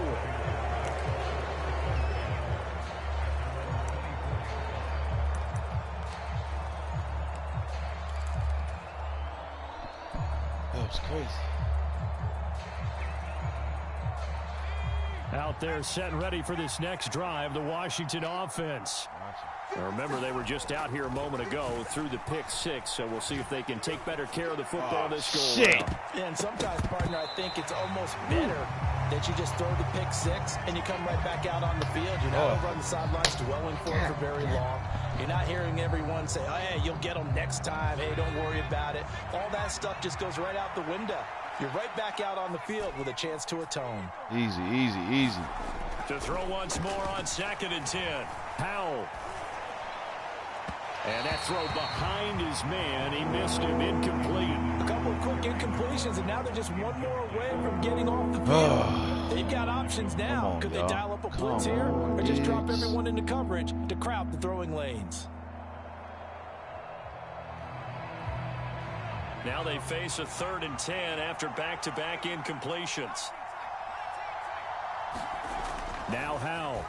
That was crazy. Out there set and ready for this next drive, the Washington offense. Now remember, they were just out here a moment ago through the pick 6, so we'll see if they can take better care of the football this goal round. Yeah, and sometimes, partner, I think it's almost better that you just throw the pick 6 and you come right back out on the field. You're not over on the sidelines dwelling for it for very long. You're not hearing everyone say, oh, hey, you'll get them next time. Hey, don't worry about it. All that stuff just goes right out the window. You're right back out on the field with a chance to atone. Easy, easy, easy. To throw once more on 2nd and 10. Powell. And that throw behind his man. He missed him, incomplete. A couple of quick incompletions, and now they're just one more away from getting off the field. They've got options now. Could they dial up a blitz here or just drop everyone into coverage to crowd the throwing lanes? Now they face a 3rd and 10 after back-to-back incompletions. Now Howell.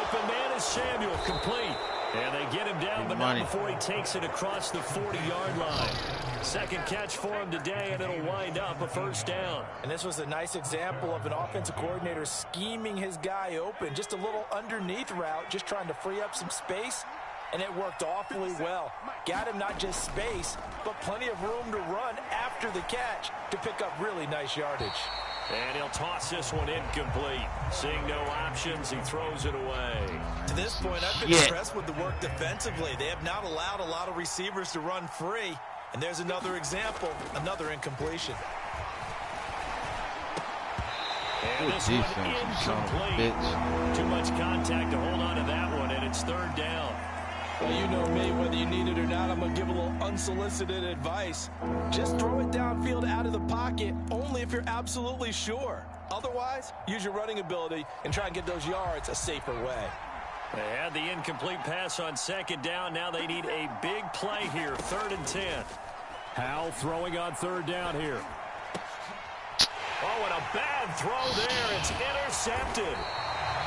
Open man is Samuel, complete. And they get him down, but not before he takes it across the 40-yard line. Second catch for him today, and it'll wind up a first down. And this was a nice example of an offensive coordinator scheming his guy open. Just a little underneath route, just trying to free up some space, and it worked awfully well. Got him not just space, but plenty of room to run after the catch to pick up really nice yardage. And he'll toss this one incomplete. Seeing no options, he throws it away. To this point, I've been impressed with the work defensively. They have not allowed a lot of receivers to run free. And there's another example, another incompletion. And this one incomplete. Too much contact to hold on to that one, and it's 3rd down. Well, you know me, whether you need it or not, I'm going to give a little unsolicited advice. Just throw it downfield out of the pocket, only if you're absolutely sure. Otherwise, use your running ability and try and get those yards a safer way. They had the incomplete pass on 2nd down. Now they need a big play here, 3rd and 10. Howell throwing on 3rd down here. Oh, and a bad throw there. It's intercepted.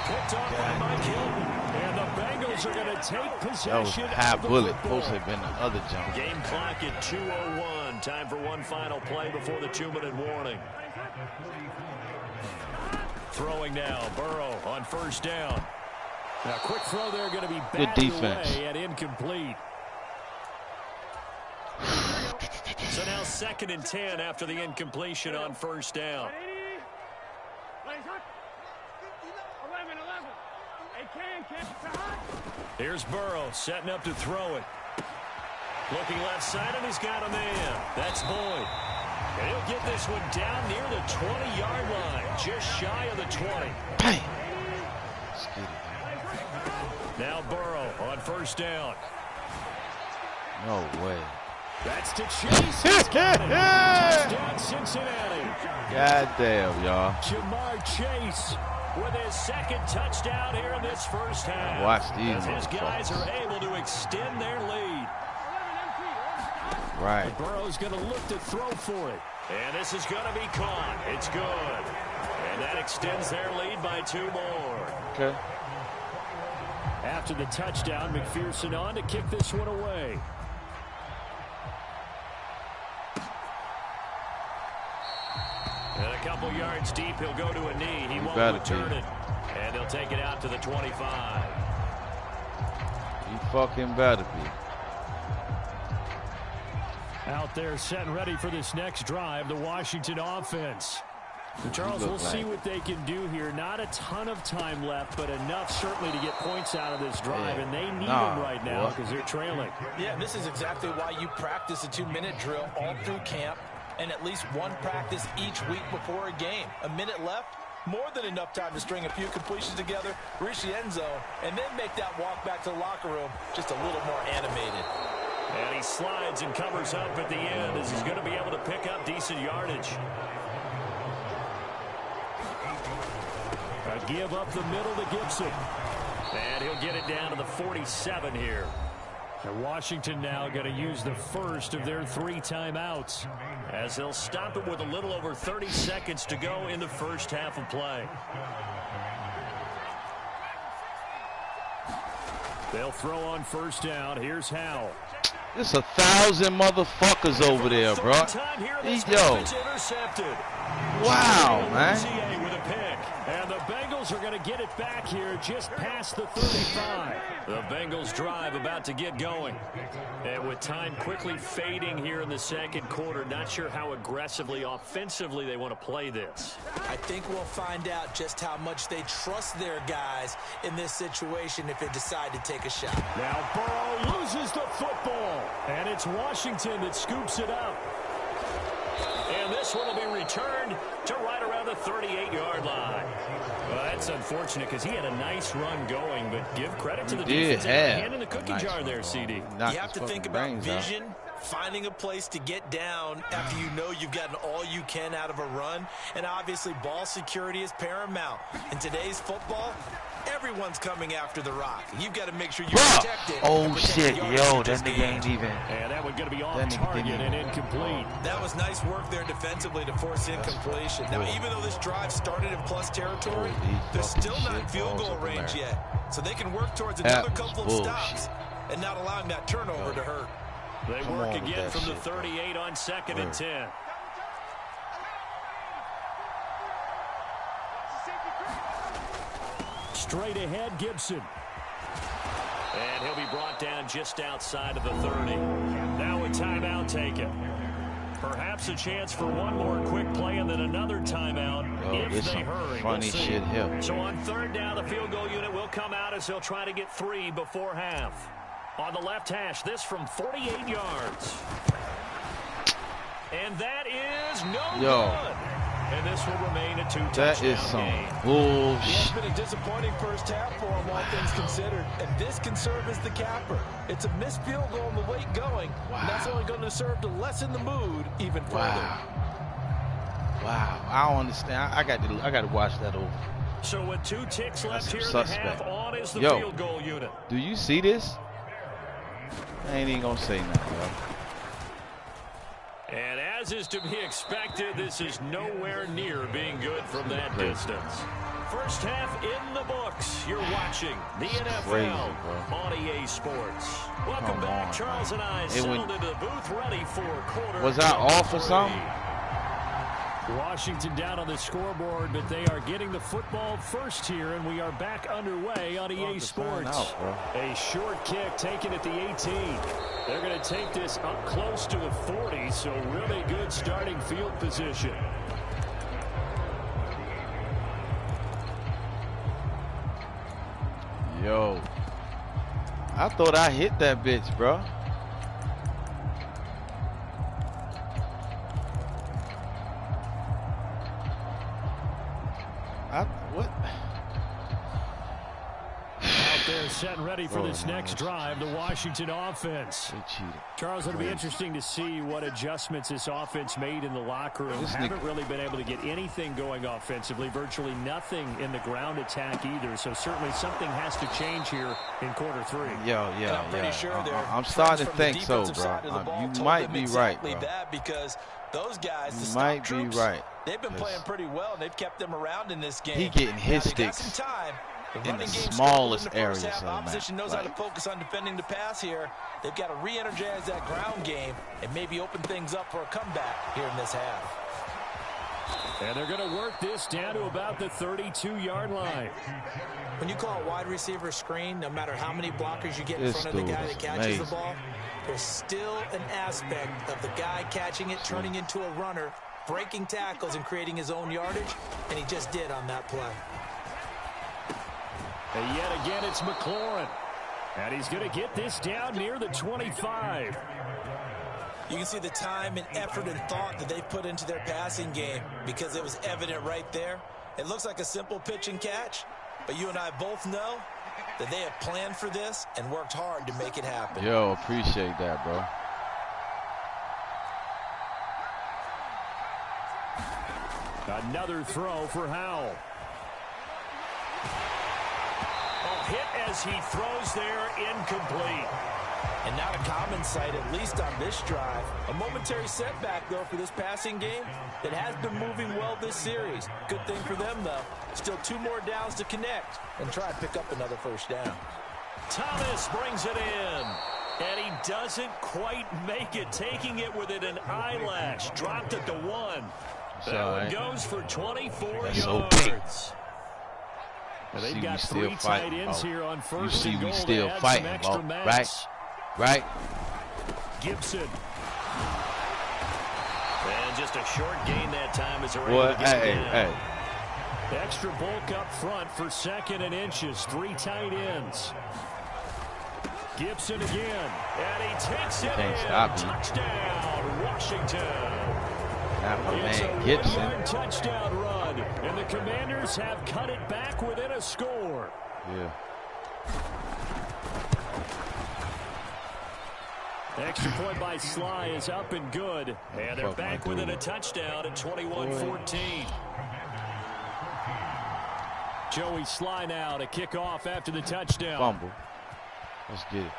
Picked off by Mike Hilton. And the Bengals are going to take possession. That was half bullet. Supposed to have been the other jump. Game clock at 2:01. Time for one final play before the 2-minute warning. Throwing now. Burrow on 1st down. Now, quick throw there, going to be batted away and incomplete. So now 2nd and 10 after the incompletion on 1st down. Here's Burrow setting up to throw it. Looking left side, and he's got a man. That's Boyd. And he'll get this one down near the 20-yard line, just shy of the 20. Bang. Now Burrow on 1st down. No way. That's to Chase. Touchdown, Cincinnati. God damn, y'all. Jamar Chase with his second touchdown here in this first half. Watch these. As his guys are able to extend their lead. Right. Burrow's going to look to throw for it. And this is going to be caught. It's good. And that extends their lead by 2 more. Okay. After the touchdown, McPherson on to kick this one away. And a couple yards deep, he'll go to a knee. He won't return it. And he'll take it out to the 25. He fucking better be. Out there set and ready for this next drive, the Washington offense. Charles, we'll see what they can do here. Not a ton of time left, but enough certainly to get points out of this drive, and they need them right now because they're trailing. Yeah, and this is exactly why you practice a 2-minute drill all through camp and at least one practice each week before a game. A minute left, more than enough time to string a few completions together, reach the end zone, and then make that walk back to the locker room just a little more animated. And he slides and covers up at the end as he's going to be able to pick up decent yardage. A give up the middle to Gibson. And he'll get it down to the 47 here. And Washington now going to use the first of their 3 timeouts as they'll stop it with a little over 30 seconds to go in the first half of play. They'll throw on first down. Here's Howell. There's 1,000 motherfuckers over there, bro. Yo. Wow, man. With a pick. And the Bengals are going to get it back here just past the 35. The Bengals drive about to get going. And with time quickly fading here in the second quarter, not sure how aggressively, offensively they want to play this. I think we'll find out just how much they trust their guys in this situation if they decide to take a shot. Now Burrow loses the football. And it's Washington that scoops it up. And this one will be returned to right around the 38-yard line. Well, that's unfortunate because he had a nice run going, but give credit to the defense. Hand in the cookie jar there, CD. You have to think about vision, finding a place to get down after you know you've gotten all you can out of a run, and obviously ball security is paramount. In today's football, everyone's coming after the rock. You've got to make sure you protect it. Oh, shit, yo, that nigga ain't even. And that one's going to be off target and incomplete. That was nice work there defensively to force incompletion. Now, even though this drive started in plus territory, they're still not in field goal range yet. So they can work towards another couple of stops and not allowing that turnover to hurt. They work again from the 38 on 2nd and 10. Straight ahead, Gibson. And he'll be brought down just outside of the 30. Now a timeout taken. Perhaps a chance for one more quick play and then another timeout if they hurry. Funny shit here. So on 3rd down, the field goal unit will come out as they'll try to get 3 before half. On the left hash, this from 48 yards. And that is no good. And this will remain a 2-touchdown That is some game. bullshit. It's been a disappointing first half for him, all things considered. And this can serve as the capper. It's a missed field goal and the late going. And that's only going to serve to lessen the mood even further. Wow. I don't understand. I got to watch that over. So with 2 ticks left here in the half, on is the field goal unit. Do you see this? I ain't even going to say nothing, yo. And as is to be expected, this is nowhere near being good from that distance. First half in the books. You're watching the NFL on EA Sports. Welcome back. Charles and I settled into the booth ready for quarter. Was I off or something? Washington down on the scoreboard, but they are getting the football first here, and we are back underway on EA Sports. A short kick taken at the 18. They're going to take this up close to the 40, so really good starting field position. Yo, I thought I hit that bitch, bro. Out They're set and ready for this next drive, the Washington offense. Charles, it'll be interesting to see what adjustments this offense made in the locker room. Haven't really been able to get anything going offensively, virtually nothing in the ground attack either. So certainly something has to change here in quarter three. I'm pretty sure I'm starting to think so, bro. You might be right, bro. That because those guys, you might be right. They've been playing pretty well, and they've kept them around in this game. He getting his sticks in the smallest areas of the map. Opposition knows how to focus on defending the pass here. They've got to re-energize that ground game and maybe open things up for a comeback here in this half. And they're going to work this down to about the 32-yard line. When you call a wide receiver screen, no matter how many blockers you get in front of the guy that catches the ball, there's still an aspect of the guy catching it, turning into a runner, breaking tackles and creating his own yardage, and he just did on that play. And yet again, it's McLaurin. And he's going to get this down near the 25. You can see the time and effort and thought that they've put into their passing game because it was evident right there. It looks like a simple pitch and catch, but you and I both know that they have planned for this and worked hard to make it happen. Yo, appreciate that, bro. Another throw for Howell. Hit as he throws there, incomplete. And not a common sight, at least on this drive. A momentary setback, though, for this passing game that has been moving well this series. Good thing for them, though. Still 2 more downs to connect and try and pick up another first down. Thomas brings it in. And he doesn't quite make it, taking it within an eyelash. Dropped at the 1. That one goes for 24 yards. Well, they've got 3 tight ends here on first and goal. You see we still fighting, right? Gibson. And just a short gain that time as they're able to get down. Extra bulk up front for 2nd and inches. 3 tight ends. Gibson again. And he takes it in. Touchdown, Washington. It's a 1-yard touchdown run, and the Commanders have cut it back within a score. Yeah. Extra point by Sly is up and good, and they're back within a touchdown at 21-14. Joey Sly now to kick off after the touchdown. Fumble. Let's get it.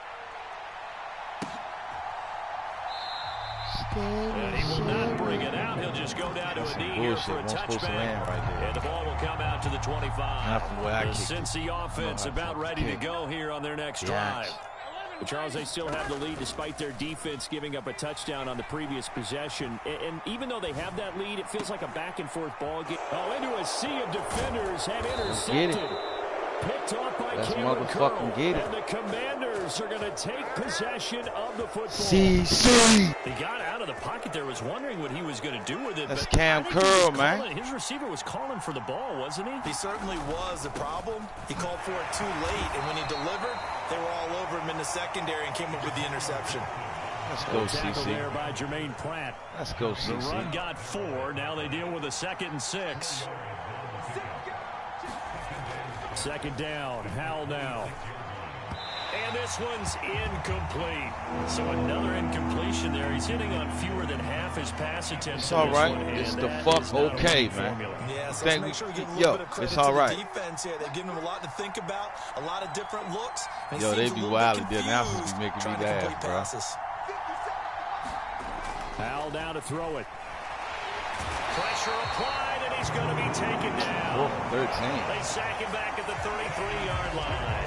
And he will not bring it out. He'll just go down to a knee here for a touchback. And the ball will come out to the 25. The Cincy offense about ready to go here on their next drive. But Charles, they still have the lead despite their defense giving up a touchdown on the previous possession. And even though they have that lead, it feels like a back-and-forth ball game. Oh, into a sea of defenders and intercepted. Picked off by Cameron Curl. And the Commanders are going to take possession of the football. CC. He got out of the pocket there, was wondering what he was going to do with it. That's Cam Curl, man. His receiver was calling for the ball, wasn't he? He certainly was. The problem, he called for it too late, and when he delivered, they were all over him in the secondary and came up with the interception. Let's go, tackle CC. there by Jermaine Pratt. Let's go, CC. The run got 4. Now they deal with a 2nd and 6. 2nd down, Howell now. And this one's incomplete. So another incompletion there. He's hitting on fewer than half his pass attempts. It's all right. It's the fuck okay, man. Yeah, so let's make sure we give a little bit of credit to the defense here. They've given him a lot to think about, a lot of different looks. Yo, they be wild. The announcers be making me laugh, bro. Howell down to throw it. Pressure applied, and he's going to be taken down. 13. They sack him back at the 33-yard line.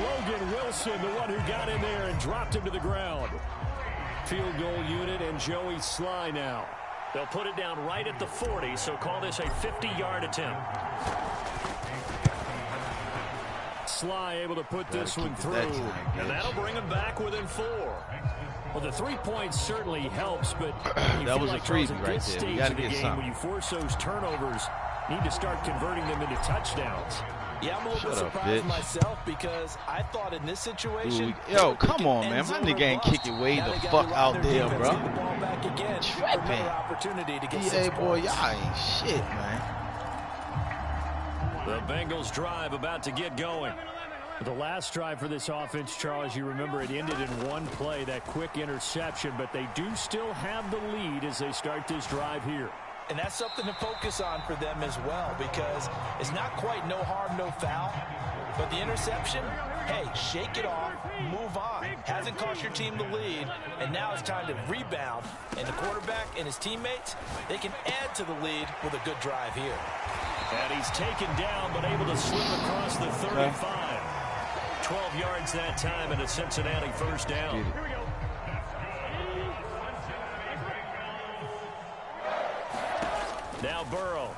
Logan Wilson, the one who got in there and dropped him to the ground. Field goal unit and Joey Sly now. They'll put it down right at the 40, so call this a 50-yard attempt. Sly able to put this one through, and that'll bring him back within 4. Well, the 3 points certainly helps, but that was like a freebie right there. You got to get something. When you force those turnovers, you need to start converting them into touchdowns. Yeah, I'm a little bit surprised myself because I thought in this situation. Yo, come on, man. My nigga ain't kicking way the fuck out there, bro. Tripping. Yeah, boy, y'all ain't shit, man. The Bengals drive about to get going. The last drive for this offense, Charles, you remember it ended in one play, that quick interception, but they do still have the lead as they start this drive here. And that's something to focus on for them as well, because it's not quite no harm, no foul. But the interception, hey, shake it off, move on. Hasn't cost your team the lead, and now it's time to rebound. And the quarterback and his teammates, they can add to the lead with a good drive here. And he's taken down, but able to slip across the 35. 12 yards that time, and a Cincinnati first down. Here we go. Now Burrow.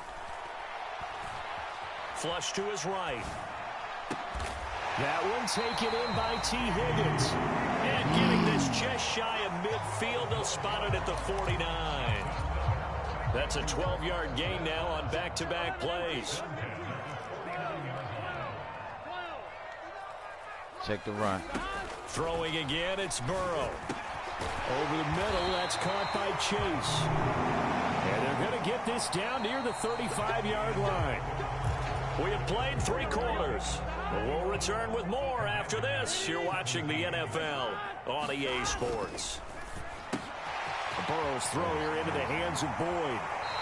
Flush to his right. That one taken in by T. Higgins. And getting this just shy of midfield, they'll spot it at the 49. That's a 12-yard gain now on back-to-back plays. Check the run. Throwing again, it's Burrow. Over the middle, that's caught by Chase. And they're going to get this down near the 35-yard line. We have played 3 quarters. We'll return with more after this. You're watching the NFL on EA Sports. Burrow's throw here into the hands of Boyd.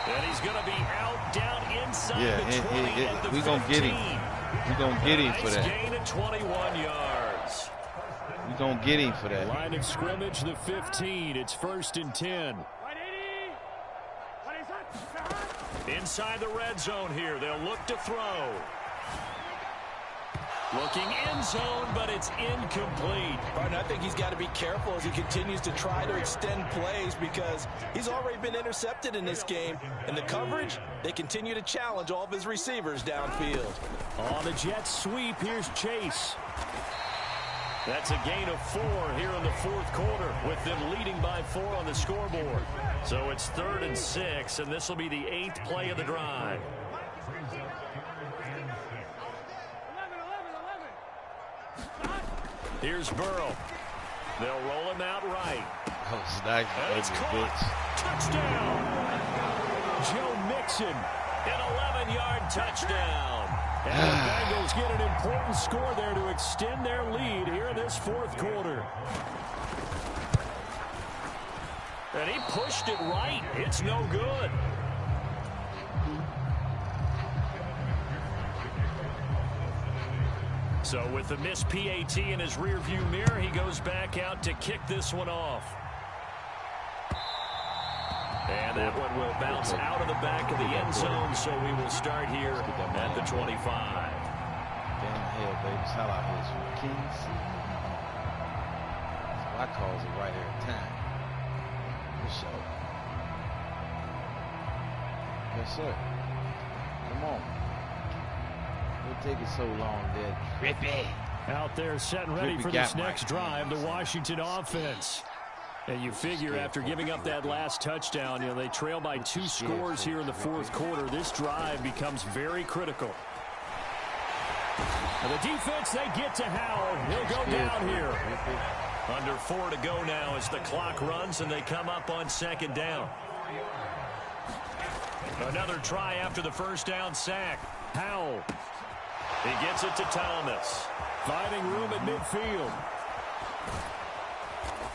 And he's going to be out down inside the 20 at the 15. We're going to get him. We're going to get him for that. Gain of 21 yards. We're going to get him for that. Line of scrimmage, the 15. It's 1st and 10. Inside the red zone here. They'll look to throw. Looking end zone, but it's incomplete. Martin, I think he's got to be careful as he continues to try to extend plays because he's already been intercepted in this game. And the coverage, they continue to challenge all of his receivers downfield. On the jet sweep, here's Chase. That's a gain of 4 here in the 4th quarter with them leading by 4 on the scoreboard. So it's 3rd and 6, and this will be the 8th play of the drive. Here's Burrow. They'll roll him out right. That was nice. And it's caught. Touchdown. Joe Mixon, an 11-yard touchdown. And the Bengals get an important score there to extend their lead here in this 4th quarter. And he pushed it right. It's no good. So with the missed PAT in his rearview mirror, he goes back out to kick this one off. And that one will bounce out of the back of the end zone, so we will start here at the 25. Damn hell, baby. It's hot out here. It's Kings. So I calls it right here at time. For sure. Yes, sir. Come on. It'll take it so long there. Trippy. Out there set and ready for this next drive, the Washington offense. And you figure after giving up that last touchdown, you know, they trail by 2 scores here in the 4th quarter. This drive becomes very critical. And the defense, they get to Howell. He'll go down here. Under 4 to go now as the clock runs and they come up on 2nd down. Another try after the first down sack. Howell. He gets it to Thomas. Finding room at midfield.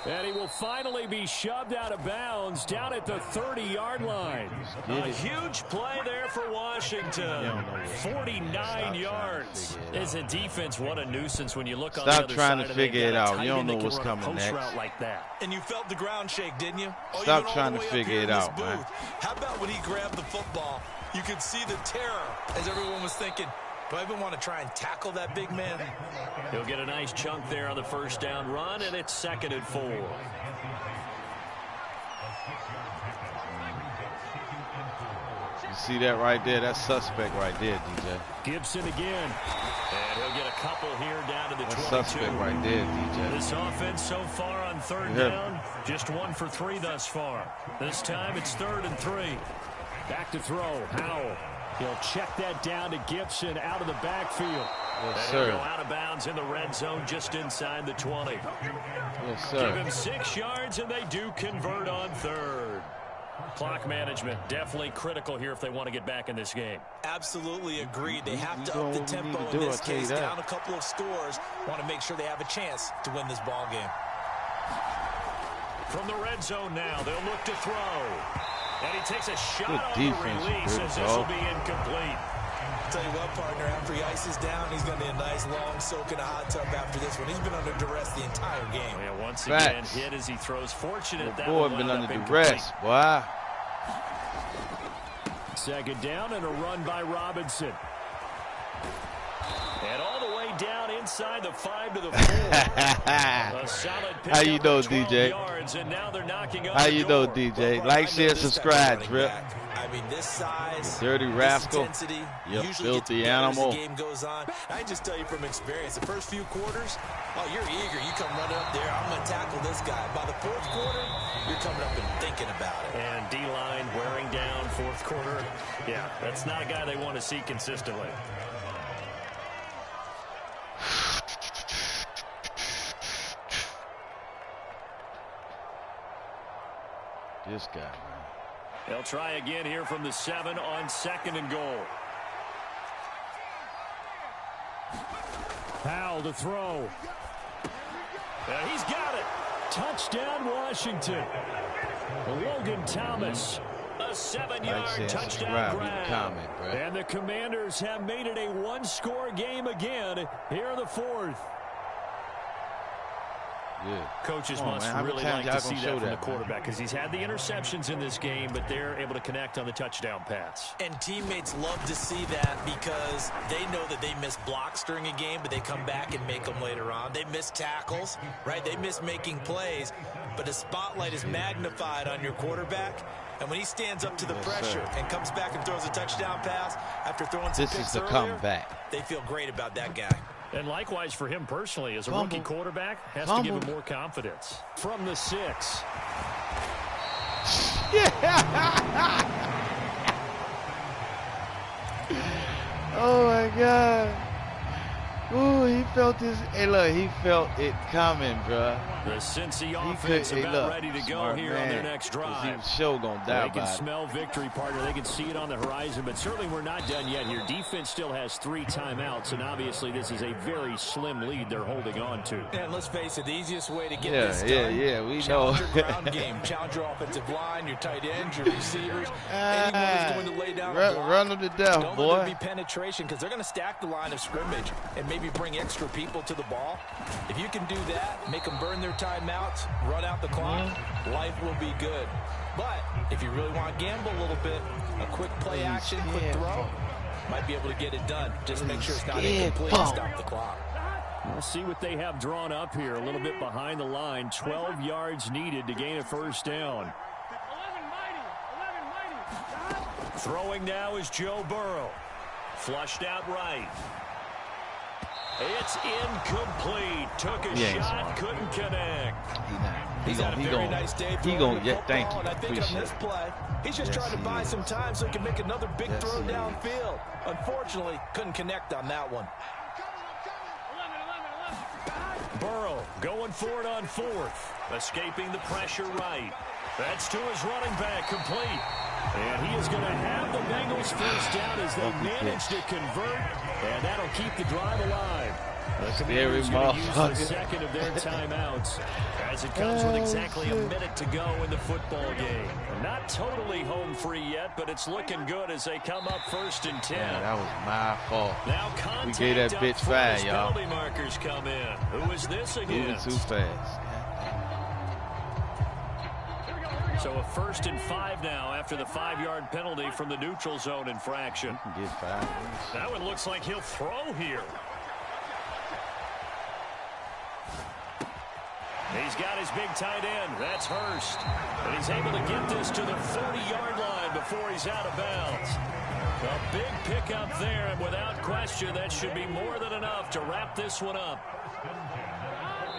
And he will finally be shoved out of bounds down at the 30-yard line. A huge play there for Washington. 49 yards. As a defense, what a nuisance when you look on the other side. Stop trying to figure it out. You don't know what's coming next. Like that. And you felt the ground shake, didn't you? Oh, stop trying to figure it out, man. How about when he grabbed the football? You could see the terror as everyone was thinking, do I even want to try and tackle that big man? He'll get a nice chunk there on the first down run, and it's 2nd and 4. You see that right there? That's suspect right there, DJ. Gibson again. And he'll get a couple here down to the 22. Suspect right there, DJ. This offense so far on 3rd down, just 1 for 3 thus far. This time it's 3rd and 3. Back to throw. Howell. He'll check that down to Gibson out of the backfield. Yes, and sir. He'll go out of bounds in the red zone just inside the 20. Yes, sir. Give him 6 yards, and they do convert on 3rd. Clock management definitely critical here if they want to get back in this game. Absolutely agreed. They have to up the tempo in this case, down a couple of scores. Want to make sure they have a chance to win this ball game. From the red zone now, they'll look to throw. And he takes a shot on the release as this will be incomplete. I'll tell you what, partner, after he ices down, he's going to need a nice long soak in a hot tub after this one. He's been under duress the entire game. Yeah, once again, hit as he throws. Fortunate that boy been under duress. Wow. Second down and a run by Robinson. And all the way down inside the 5 to the 4. A solid pick. How you know, DJ? Yards, and now they're knocking on How the you door. know, DJ? Like, share, subscribe, Drip. I mean, this size, dirty rascal, you filthy animal. As the game goes on. I just tell you from experience, the first few quarters, oh, you're eager. You come running up there. I'm going to tackle this guy. By the fourth quarter, you're coming up and thinking about it. And D-line wearing down fourth quarter. Yeah, that's not a guy they want to see consistently. This guy, man. They'll try again here from the 7 on 2nd and goal. Powell to throw. He's got it. Touchdown, Washington. Logan Thomas. A 7-yard touchdown grab. And the Commanders have made it a one-score game again here in the 4th. Yeah. Coaches must really like to see that from the quarterback because he's had the interceptions in this game, but they're able to connect on the touchdown pass. And teammates love to see that because they know that they miss blocks during a game, but they come back and make them later on. They miss tackles, right? They miss making plays, but the spotlight is magnified on your quarterback. And when he stands up to the pressure and comes back and throws a touchdown pass after throwing some picks earlier, comeback. They feel great about that guy. And likewise for him personally, as a rookie quarterback, has to give him more confidence. From the 6. Oh, my God. Ooh, he felt this. Hey, look, he felt it coming, bro. The Cincy offense about ready to go here on their next drive. He was sure gonna die. They can smell victory, partner. They can see it on the horizon, but certainly we're not done yet here. Defense still has 3 timeouts, and obviously this is a very slim lead they're holding on to. And let's face it, the easiest way to get this done. We challenge know. Your ground game. Challenge your offensive line, your tight ends, your receivers. Anyone who's going to lay down a block. Run them to death, Don't let there be penetration because they're going to stack the line of scrimmage and maybe bring extra people to the ball. If you can do that, make them burn their timeouts, run out the clock, life will be good. But if you really want to gamble a little bit, a quick play action, quick throw, might be able to get it done. Just make sure it's not incomplete and stop the clock. We'll see what they have drawn up here. A little bit behind the line. 12 yards needed to gain a first down. Throwing now is Joe Burrow. Flushed out right. It's incomplete. Took a shot, couldn't connect. He's had a very nice day. He gonna get. Thank you. I think on this play, he's just trying to buy some time so he can make another big throw downfield. Unfortunately, couldn't connect on that one. Burrow going for it on 4th. Escaping the pressure right. That's to his running back, complete. And he is going to have the Bengals first down as they manage to convert, and that'll keep the drive alive. The Commanders going to use the second of their timeouts as it comes with exactly a minute to go in the football game. Not totally home free yet, but it's looking good as they come up 1st and 10. Yeah, that was my fault. Now we gave that bitch 5, y'all. Penalty markers come in. Who is this again? Moving too fast. So a 1st and 5 now after the 5-yard penalty from the neutral zone infraction. You can get 5. That one looks like he'll throw here. He's got his big tight end. That's Hurst. And he's able to get this to the 40-yard line before he's out of bounds. A big pickup there, and without question, that should be more than enough to wrap this one up.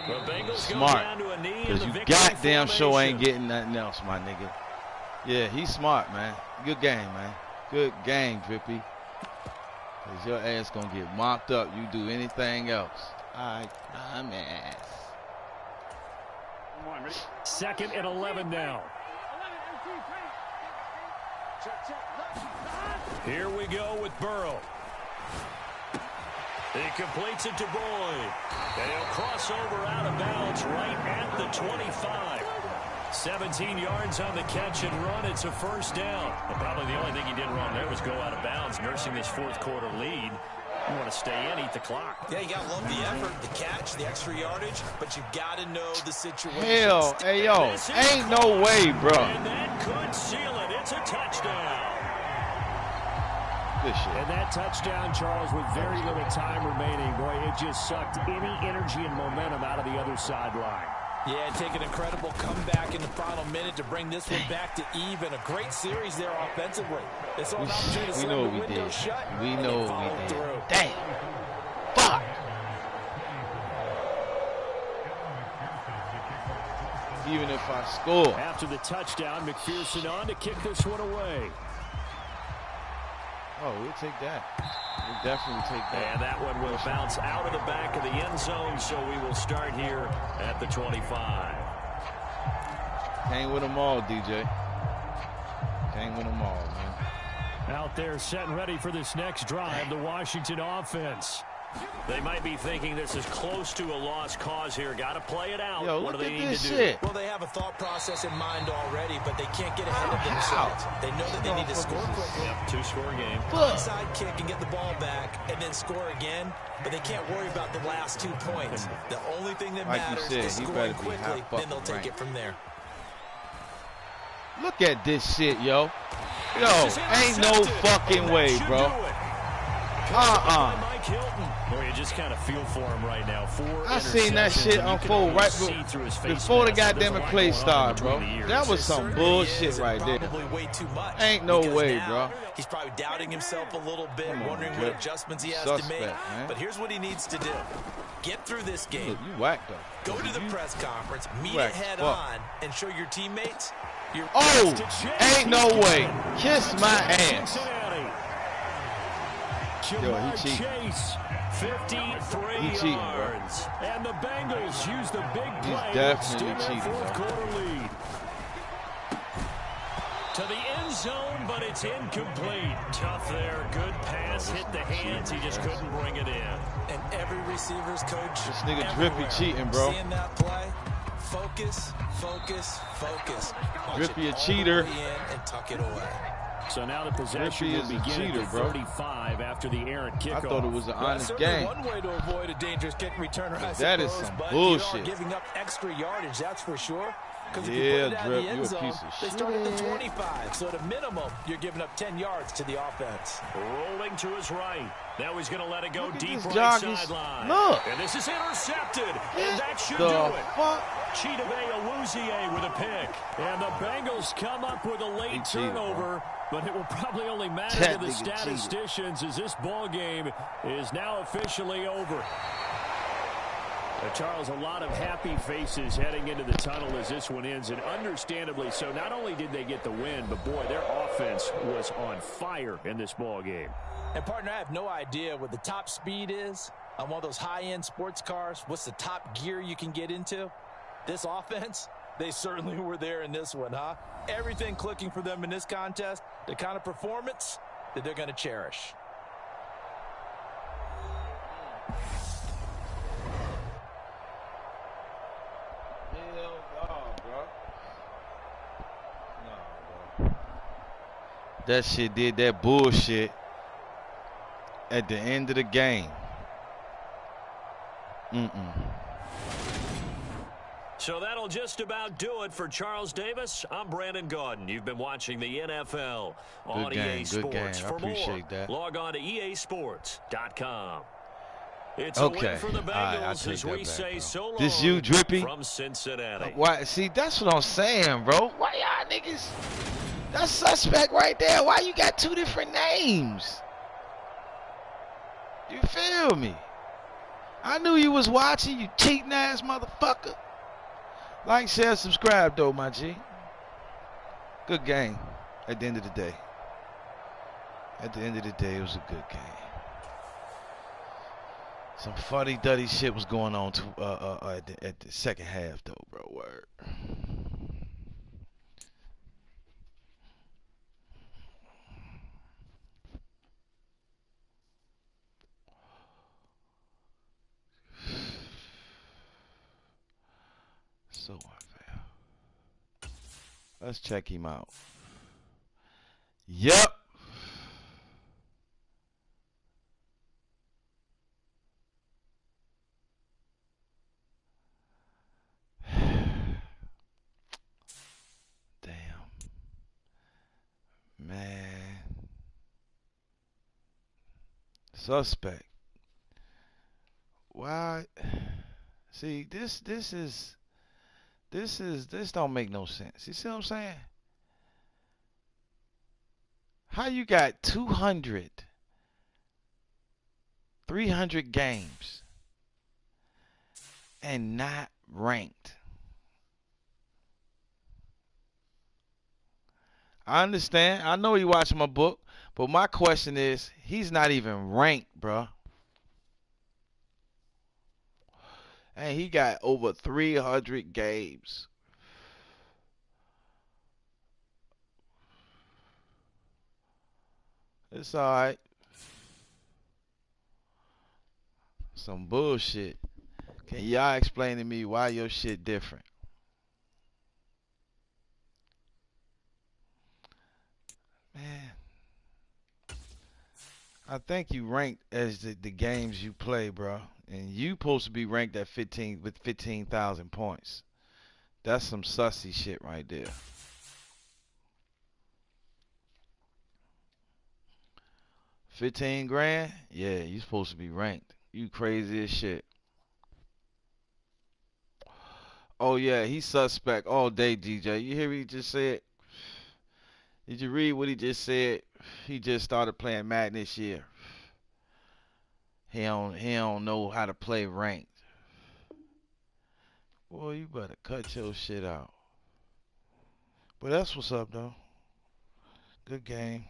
The Bengals go down to a knee in the victory goddamn formation. sure ain't getting nothing else, my nigga. Yeah, he's smart, man. Good game, man. Good game, Drippy. Because your ass going to get mopped up. You do anything else. I promise. 2nd and 11 now. Here we go with Burrow. He completes it to Boyd. And he'll cross over out of bounds right at the 25. 17 yards on the catch and run. It's a first down. But probably the only thing he did wrong there was go out of bounds, nursing this fourth quarter lead. You want to stay in, eat the clock. Yeah, you got to love the effort, the catch, the extra yardage, but you've got to know the situation. Hell, hey, yo, ain't no way, bro. And that could seal it. It's a touchdown. Good shit. And that touchdown, Charles, with very little time remaining, boy, it just sucked any energy and momentum out of the other sideline. Yeah, take an incredible comeback in the final minute to bring this one back to even. A great series there offensively. It's an opportunity to slam the window shut. We know what we did. Through. Damn. Fuck. Even if I score. After the touchdown, McPherson on to kick this one away. Oh, we'll take that. We'll definitely take that. And that one will bounce out of the back of the end zone, so we will start here at the 25. Can't win them all, DJ. Can't win them all, man. Out there set and ready for this next drive, the Washington offense. They might be thinking this is close to a lost cause here. Got to play it out. Yo, what do look they at need this to do? shit. Well, they have a thought process in mind already, but they can't get ahead of themselves. They know that they need to score quickly. Yep, two-score game. Onside kick and get the ball back and then score again, but they can't worry about the last 2 points. The only thing that Like you matters said, is he scoring better be quickly, half then they'll fucking take it from there. Look at this shit, yo. Yo, ain't no fucking way, bro. Mike Hilton. Boy, you just kind of feel for him right now. I seen that shit unfold right before the goddamn play started, bro. That was some bullshit right there. Way too much. Ain't no way, bro. He's probably doubting himself a little bit, wondering what adjustments he has to make. Man. But here's what he needs to do. Get through this game. Look, you whack, though. Go to the press conference, meet it head on, and show your teammates you're ain't no way. Kiss my ass. Yo, he cheating. Chase, 53 yards. And the Bengals use the big play. Definitely cheating. Fourth quarter lead. To the end zone, but it's incomplete. Tough there. Good pass. Hit the hands. He just couldn't bring it in. And every receiver's coach. This nigga Drippy cheating, bro. Seeing that play. Focus, focus, focus. Drippy a cheater. And tuck it away. So now the possession will begin at 35 after the errant kickoff. I thought it was an honest game. One way to avoid a dangerous kick returner, I that suppose, is some but bullshit. You are giving up extra yardage, that's for sure. Because if Yeah, you put it out Drip, of the end you a zone, piece of they shit. start at the 25. So at a minimum, you're giving up 10 yards to the offense. Rolling to his right. Now he's going to let it go deep right jogging. sideline. Look. And this is intercepted. And that should The do it. fuck? Chidobe Awuzie with a pick. And the Bengals come up with a late turnover, but it will probably only matter to the statisticians as this ball game is now officially over. Charles, a lot of happy faces heading into the tunnel as this one ends, and understandably so. Not only did they get the win, but boy, their offense was on fire in this ball game. And partner, I have no idea what the top speed is on one of those high-end sports cars. What's the top gear you can get into? This offense, they certainly were there in this one, huh? Everything clicking for them in this contest, the kind of performance that they're going to cherish. That shit did that bullshit at the end of the game. So that'll just about do it for Charles Davis. I'm Brandon Gaudin. You've been watching the NFL on EA Sports. Good game. For I appreciate more, that. log on to easports.com. It's okay. a win for the Bengals as we back, say bro. so long This you, Drippy? from Cincinnati. Why? See, that's what I'm saying, bro. Why y'all niggas? That's suspect right there. Why you got two different names? You feel me? I knew you was watching, you cheating ass motherfucker. Like, share, subscribe, though, my G. Good game at the end of the day. At the end of the day, it was a good game. Some fuddy-duddy shit was going on at the second half, though, bro. Word. So unfair. Let's check him out. Yep. Damn. Man. Suspect. Why? See, this don't make no sense. You see what I'm saying? How you got 200, 300 games and not ranked? I understand. I know you watching my book, but my question is, he's not even ranked, bro. And he got over 300 games. It's all right. Some bullshit. Can y'all explain to me why your shit different? Man, I think you ranked as the games you play, bro. And you supposed to be ranked at 15 with 15,000 points. That's some sussy shit right there. 15 grand? Yeah, you supposed to be ranked. You crazy as shit. Oh yeah, he's suspect all day, DJ. You hear what he just said? Did you read what he just said? He just started playing Madden this year. He don't know how to play ranked. Boy, you better cut your shit out. But that's what's up though. Good game.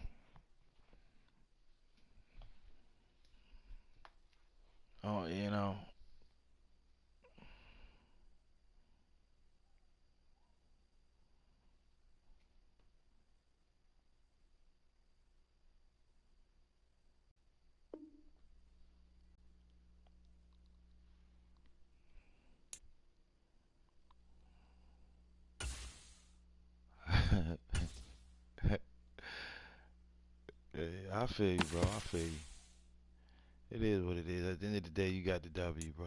Oh, you know. Yeah, I feel you, bro. I feel you. It is what it is. At the end of the day, you got the W, bro.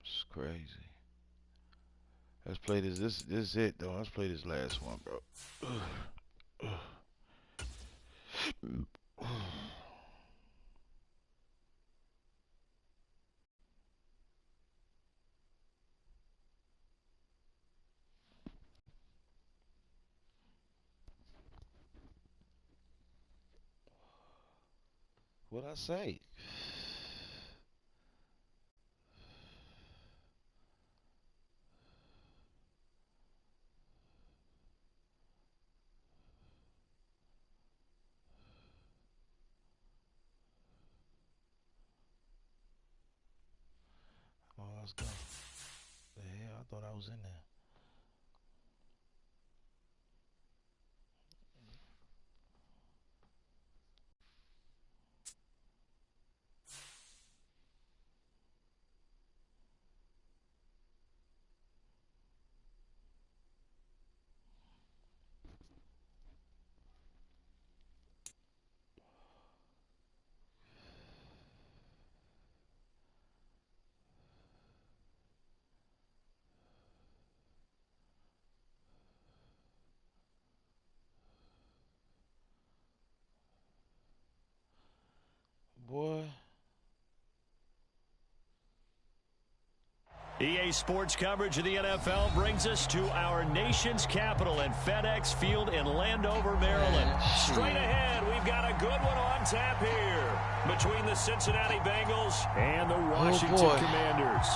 It's crazy. Let's play this. This is it, though. Let's play this last one, bro. What I say? Oh, let's go. The hell, I thought I was in there. Boy. EA Sports coverage of the NFL brings us to our nation's capital at FedEx Field in Landover, Maryland. Straight ahead, we've got a good one on tap here between the Cincinnati Bengals and the Washington Commanders.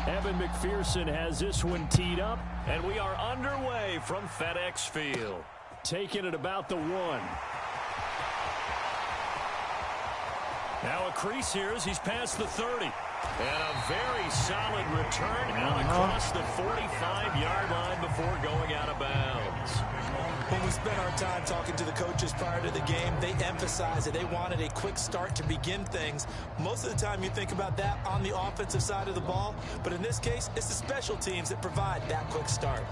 Evan McPherson has this one teed up, and we are underway from FedEx Field. Taking it about the 1. Now a crease here as he's past the 30. And a very solid return out across the 45-yard line before going out of bounds. When we spent our time talking to the coaches prior to the game, they emphasized that they wanted a quick start to begin things. Most of the time you think about that on the offensive side of the ball, but in this case, it's the special teams that provide that quick start.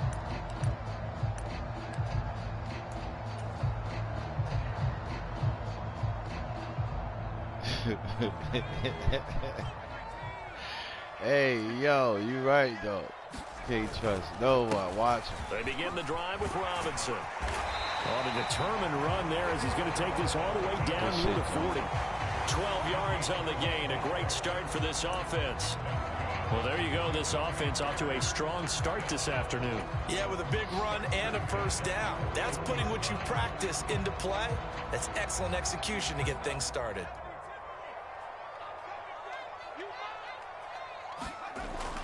Hey, yo, you right, though. Can't trust no one. Watch him. They begin the drive with Robinson. On a determined run there as he's going to take this all the way down near the 40. 12 yards on the gain. A great start for this offense. Well, there you go. This offense off to a strong start this afternoon. Yeah, with a big run and a first down. That's putting what you practice into play. That's excellent execution to get things started.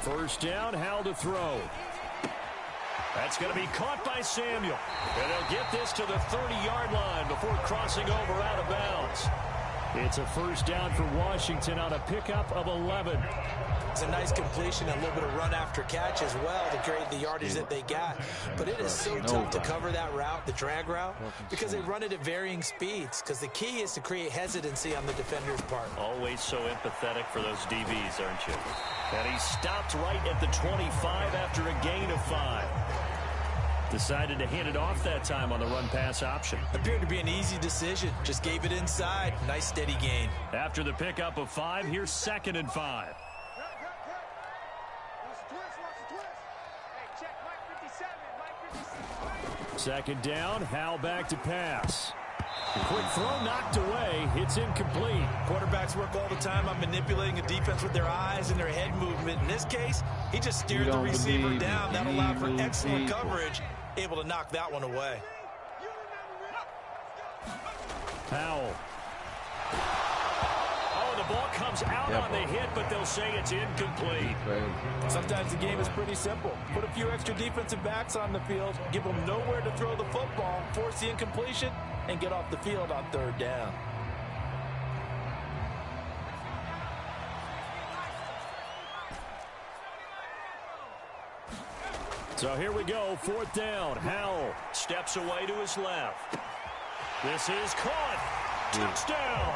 First down, Howell to throw. That's going to be caught by Samuel. And they'll get this to the 30-yard line before crossing over out of bounds. It's a first down for Washington on a pickup of 11. It's a nice completion, a little bit of run after catch as well to create the yardage that they got. But it is so tough to cover that route, the drag route, because they run it at varying speeds. Because the key is to create hesitancy on the defender's part. Always so empathetic for those DBs, aren't you? And he stopped right at the 25 after a gain of 5. Decided to hand it off that time on the run-pass option. Appeared to be an easy decision. Just gave it inside. Nice steady gain. After the pickup of 5, here's 2nd and 5. Second down, Howell back to pass. Quick throw knocked away. It's incomplete. Quarterbacks work all the time on manipulating a defense with their eyes and their head movement. In this case, he just steered the receiver down. That allowed for excellent coverage. Able to knock that one away. Howell. Oh, the ball comes out on the hit, but they'll say it's incomplete. Sometimes the game is pretty simple. Put a few extra defensive backs on the field, give them nowhere to throw the football, force the incompletion, and get off the field on 3rd down. So here we go, 4th down. Howell steps away to his left. This is caught. Touchdown.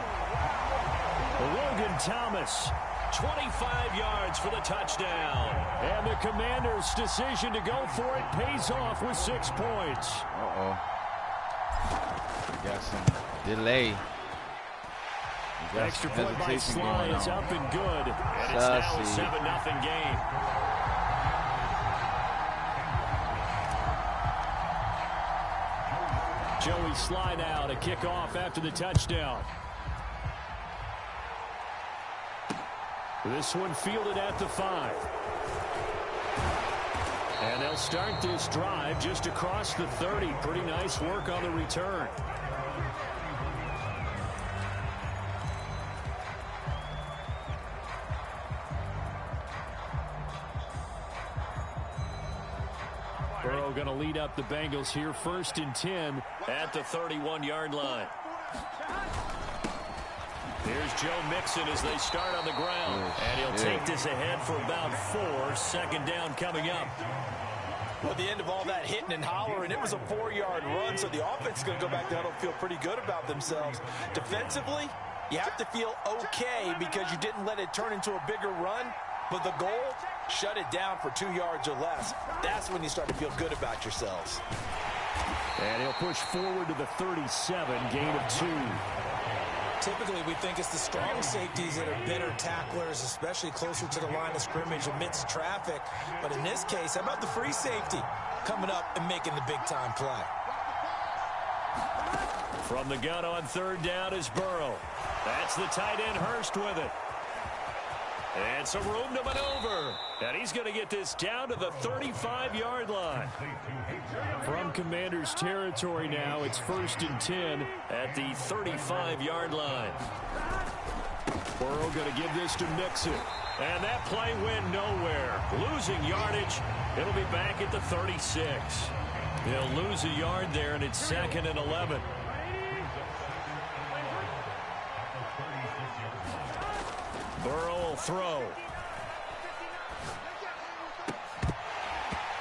Logan Thomas, 25 yards for the touchdown. And the Commanders' decision to go for it pays off with 6 points. Got some delay. Extra point by Sly is up and good. And it's now a 7-0 game. Joey Sly now to kick off after the touchdown. This one fielded at the 5. And they'll start this drive just across the 30. Pretty nice work on the return. Burrow going to lead up the Bengals here, 1st and 10 at the 31-yard line. Here's Joe Mixon as they start on the ground. And he'll take this ahead for about 4. 2nd down coming up. Well, at the end of all that hitting and hollering, it was a 4-yard run, so the offense is going to go back down and feel pretty good about themselves. Defensively, you have to feel okay because you didn't let it turn into a bigger run. But the goal, shut it down for 2 yards or less. That's when you start to feel good about yourselves. And he'll push forward to the 37, gain of 2. Typically, we think it's the strong safeties that are better tacklers, especially closer to the line of scrimmage amidst traffic. But in this case, how about the free safety coming up and making the big-time play? From the gun on 3rd down is Burrow. That's the tight end Hurst with it. And some room to maneuver. And he's going to get this down to the 35-yard line. From Commanders territory now, it's 1st and 10 at the 35-yard line. Burrow going to give this to Mixon. And that play went nowhere. Losing yardage. It'll be back at the 36. They'll lose a yard there, and it's 2nd and 11. Burrow He'll throw.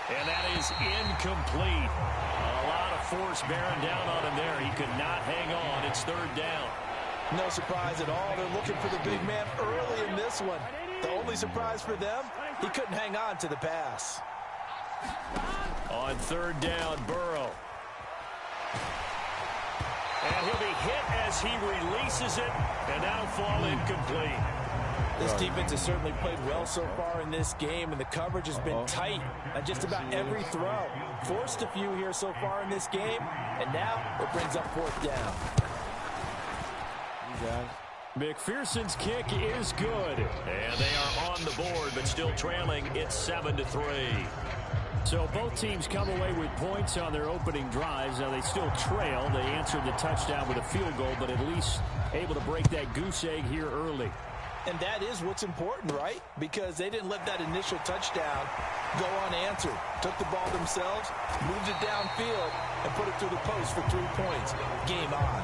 And that is incomplete. A lot of force bearing down on him there. He could not hang on. It's third down. No surprise at all. They're looking for the big man early in this one. The only surprise for them, he couldn't hang on to the pass. On third down, Burrow. And he'll be hit as he releases it, and that'll fall incomplete. This defense has certainly played well so far in this game, and the coverage has been tight on just about every throw. Forced a few here so far in this game, and now it brings up fourth down. McPherson's kick is good. And they are on the board, but still trailing. It's 7-3. So both teams come away with points on their opening drives. Now they still trail. They answered the touchdown with a field goal, but at least able to break that goose egg here early. And that is what's important, right? Because they didn't let that initial touchdown go unanswered. Took the ball themselves, moved it downfield, and put it through the post for 3 points. Game on.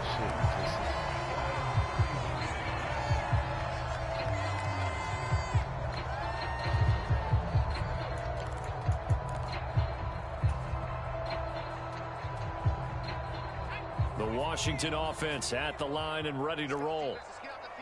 The Washington offense at the line and ready to roll.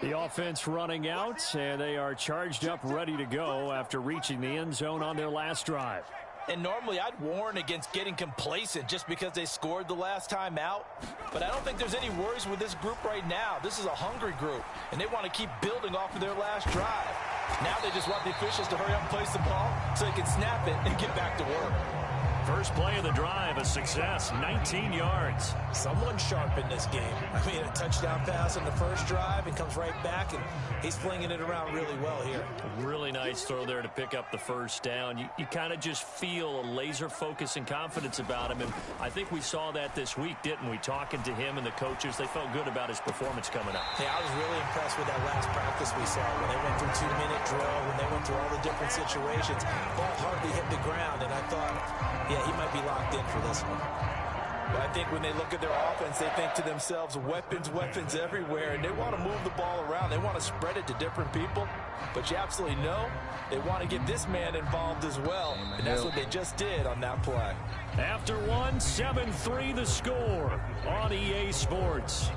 The offense running out, and they are charged up, ready to go after reaching the end zone on their last drive. And normally I'd warn against getting complacent just because they scored the last time out. But I don't think there's any worries with this group right now. This is a hungry group, and they want to keep building off of their last drive. Now they just want the officials to hurry up and place the ball so they can snap it and get back to work. First play of the drive, a success, 19 yards. Someone sharp in this game. I mean, a touchdown pass on the first drive and comes right back, and he's flinging it around really well here. Really nice throw there to pick up the first down. You kind of just feel a laser focus and confidence about him, and I think we saw that this week, didn't we? Talking to him and the coaches, they felt good about his performance coming up. Yeah, I was really impressed with that last practice we saw when they went through 2-minute drill, when they went through all the different situations. Ball hardly hit the ground, and I thought, yeah, he might be locked in for this one. But I think when they look at their offense, they think to themselves, weapons, weapons everywhere, and they want to move the ball around. They want to spread it to different people. But you absolutely know they want to get this man involved as well, and that's what they just did on that play. After one, 7-3 the score on EA Sports.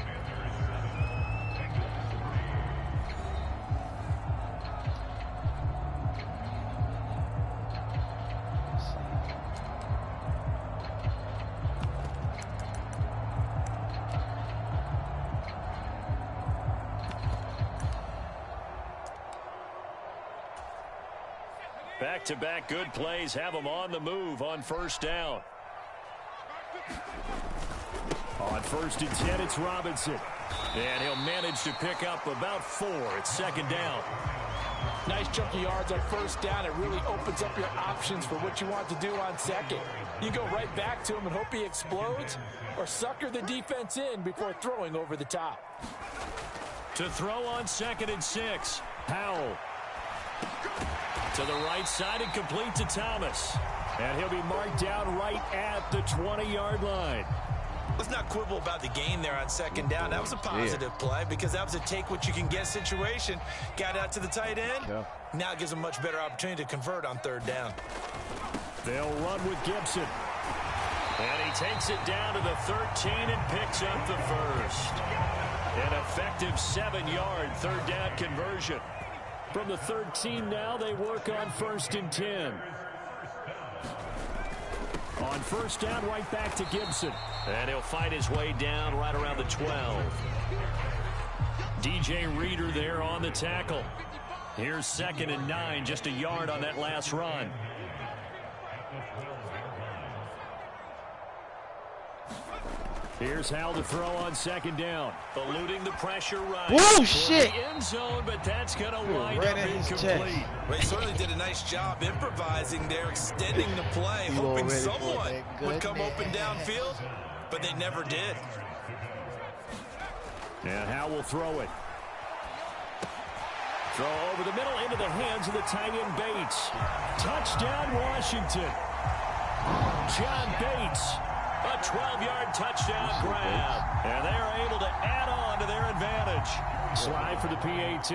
Back-to-back good plays have them on the move on first down. On 1st and 10, it's Robinson. And he'll manage to pick up about 4. It's second down. Nice chunk of yards on first down. It really opens up your options for what you want to do on second. You go right back to him and hope he explodes, or sucker the defense in before throwing over the top. To throw on 2nd and 6, Powell. To the right side and complete to Thomas. And he'll be marked down right at the 20-yard line. Let's not quibble about the gain there on second down. That was a positive play because that was a take-what-you-can-get situation. Got out to the tight end. Yeah. Now it gives them much better opportunity to convert on third down. They'll run with Gibson. And he takes it down to the 13 and picks up the first. An effective 7-yard third down conversion. From the 13 now, they work on 1st and 10. On first down, right back to Gibson. And he'll fight his way down right around the 12. DJ Reader there on the tackle. Here's 2nd and 9, just a yard on that last run. Here's Howell to throw on 2nd down. Eluding the pressure right. Whoa, shit! The end zone, but that's going to wind up incomplete. Well, he certainly did a nice job improvising there, extending the play, hoping someone would come open downfield, but they never did. And Howell will throw it. Throw over the middle into the hands of the tight end Bates. Touchdown, Washington. John Bates. A 12-yard touchdown grab. And they are able to add on to their advantage. Slide for the PAT.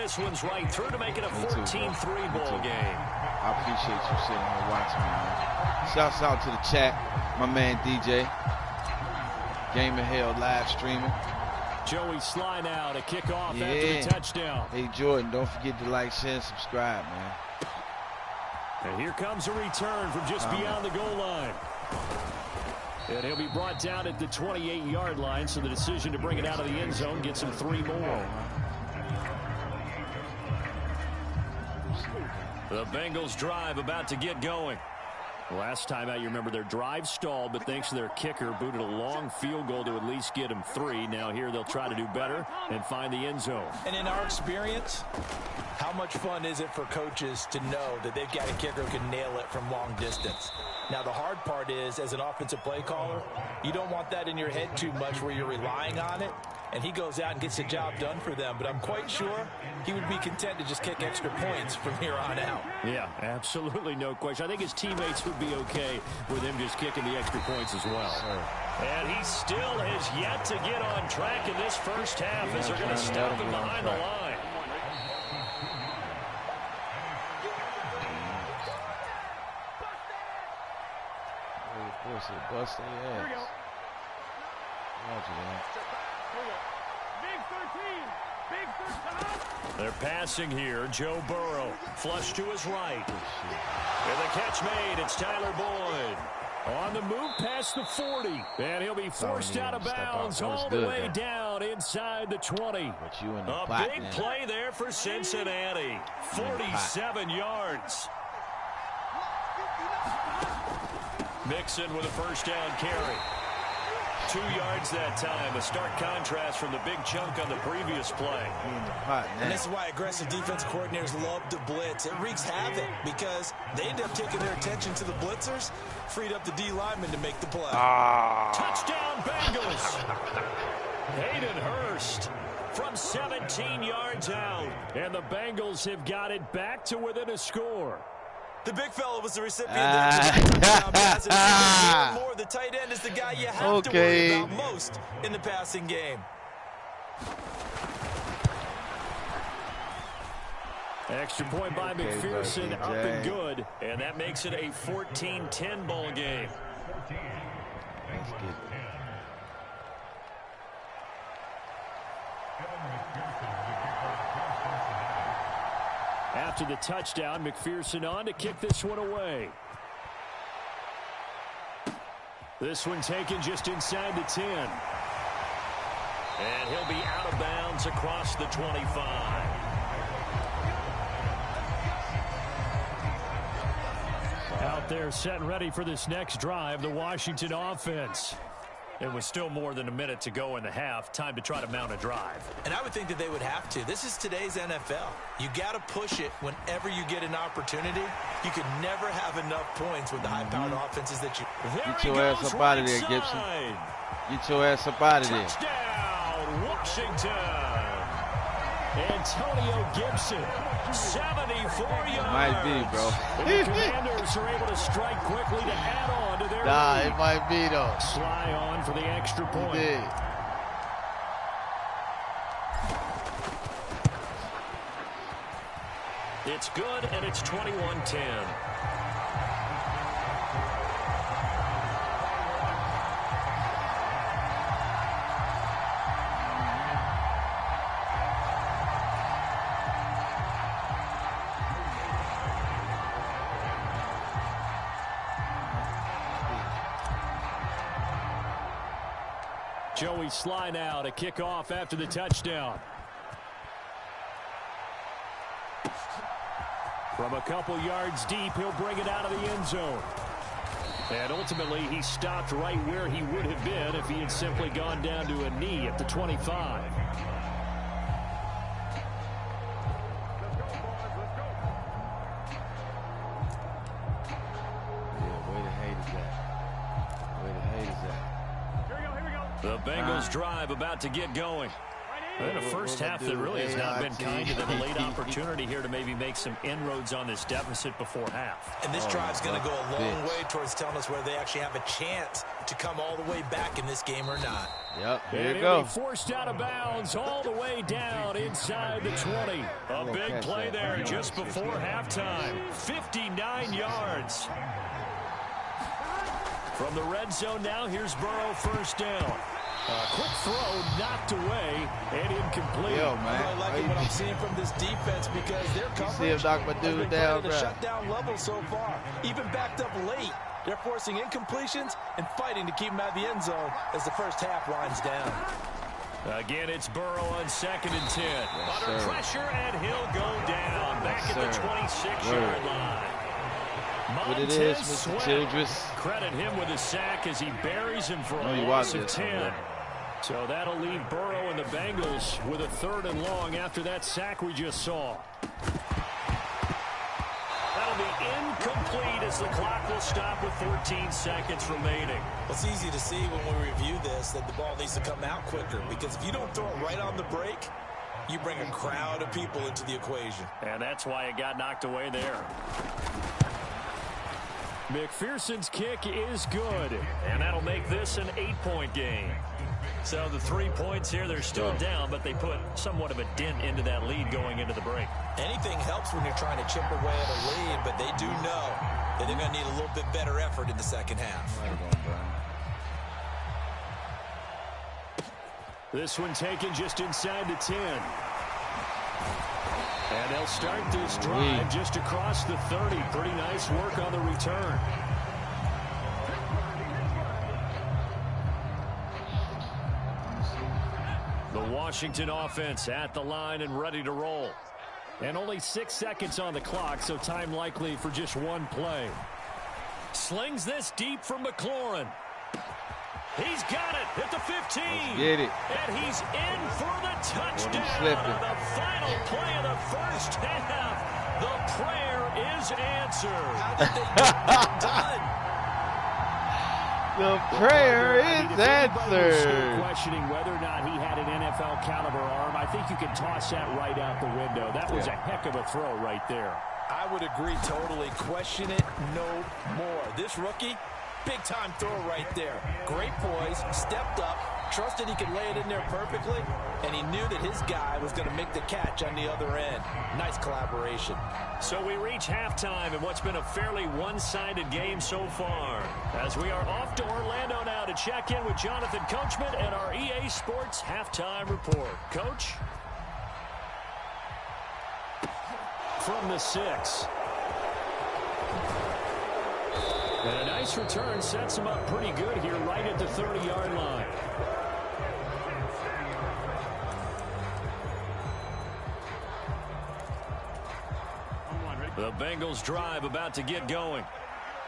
this one's right through to make it a 14-3 ball game. I appreciate you sitting here watching me, man. Shouts out to the chat, my man DJ. Game of Hell live streaming. Joey Sly now to kick off after the touchdown. Hey, Jordan, don't forget to like, share, and subscribe, man. And here comes a return from just beyond the goal line. And he'll be brought down at the 28-yard line, so the decision to bring it out of the end zone gets him 3 more. The Bengals drive about to get going. Last time out, you remember their drive stalled, but thanks to their kicker, booted a long field goal to at least get them 3. Now here they'll try to do better and find the end zone. And in our experience, how much fun is it for coaches to know that they've got a kicker who can nail it from long distance? Now, the hard part is, as an offensive play caller, you don't want that in your head too much where you're relying on it, and he goes out and gets the job done for them. But I'm quite sure he would be content to just kick extra points from here on out. Yeah, absolutely no question. I think his teammates would be okay with him just kicking the extra points as well. And he still has yet to get on track in this first half as they're going to stop him behind the line. Bust their ass. They're passing here. Joe Burrow, flush to his right. And the catch made. It's Tyler Boyd. On the move past the 40. And he'll be forced out of bounds all the way down inside the 20. A big play there for Cincinnati. 47 yards. Mixon with a first down carry. 2 yards that time. A stark contrast from the big chunk on the previous play. And this is why aggressive defensive coordinators love to blitz. It wreaks havoc because they end up taking their attention to the blitzers, freed up the D lineman to make the play. Touchdown Bengals. Hayden Hurst from 17 yards out. And the Bengals have got it back to within a score. The big fella was the recipient of more. The tight end is the guy you have to worry about most in the passing game. Extra point by McPherson, up and good. And that makes it a 14-10 ball game. That's good. After the touchdown, McPherson on to kick this one away. This one taken just inside the 10. And he'll be out of bounds across the 25. Out there set and ready for this next drive, the Washington offense. It was still more than a minute to go in the half. Time to try to mount a drive. And I would think that they would have to. This is today's NFL. You got to push it whenever you get an opportunity. You could never have enough points with the high-powered offenses that you... Get your ass up out of there, Gibson. Get your ass up out of there. Touchdown, Washington. Antonio Gibson, 74 yards. Might be, bro. The Commanders are able to strike quickly to add on to their lead. It might be, though. Sly on for the extra point. He did. It's good, and it's 21-10. Joey Sly now to kick off after the touchdown. From a couple yards deep, he'll bring it out of the end zone. And ultimately, he stopped right where he would have been if he had simply gone down to a knee at the 25. The Bengals drive about to get going. In a first half that really has not been kind to them. A late opportunity here to maybe make some inroads on this deficit before half. And this drive's going to go a long way towards telling us whether they actually have a chance to come all the way back in this game or not. Yep, here and you go. Forced out of bounds all the way down inside the 20. A big play there just before halftime. 59 yards. From the red zone now, here's Burrow, first down. Quick throw knocked away and incomplete. Yo, man. I'm really liking what I'm seeing from this defense because their coverage has been playing at a shutdown level so far. Even backed up late, they're forcing incompletions and fighting to keep them out of the end zone as the first half winds down. Again, it's Burrow on 2nd and 10. Yes, Under pressure, and he'll go down back at the 26-yard line. What it is, Mr. Childress. Credit him with a sack as he buries him for a loss of 10. So that'll leave Burrow and the Bengals with a 3rd and long after that sack we just saw. That'll be incomplete as the clock will stop with 14 seconds remaining. Well, it's easy to see when we review this that the ball needs to come out quicker because if you don't throw it right on the break, you bring a crowd of people into the equation. And that's why it got knocked away there. McPherson's kick is good, and that'll make this an 8-point game. So the 3 points here, they're still down, but they put somewhat of a dent into that lead going into the break. Anything helps when you're trying to chip away at a lead, but they do know that they're going to need a little bit better effort in the second half. This one taken just inside the 10. And they'll start this drive just across the 30. Pretty nice work on the return. The Washington offense at the line and ready to roll. And only 6 seconds on the clock, so time likely for just one play. Slings this deep from McLaurin. He's got it at the 15. Get it. And he's in for the touchdown on the final play of the first half. The prayer is answered. How did they get that done? The prayer is answered. Questioning whether or not he had an NFL caliber arm. I think you can toss that right out the window. That was a heck of a throw right there. I would agree totally. Question it no more. This rookie, big-time throw right there. Great poise, stepped up, trusted he could lay it in there perfectly, and he knew that his guy was going to make the catch on the other end. Nice collaboration. So we reach halftime in what's been a fairly one-sided game so far. As we are off to Orlando now to check in with Jonathan Coachman and our EA Sports Halftime Report. Coach? From the 6. And a nice return sets him up pretty good here right at the 30-yard line. The Bengals drive about to get going.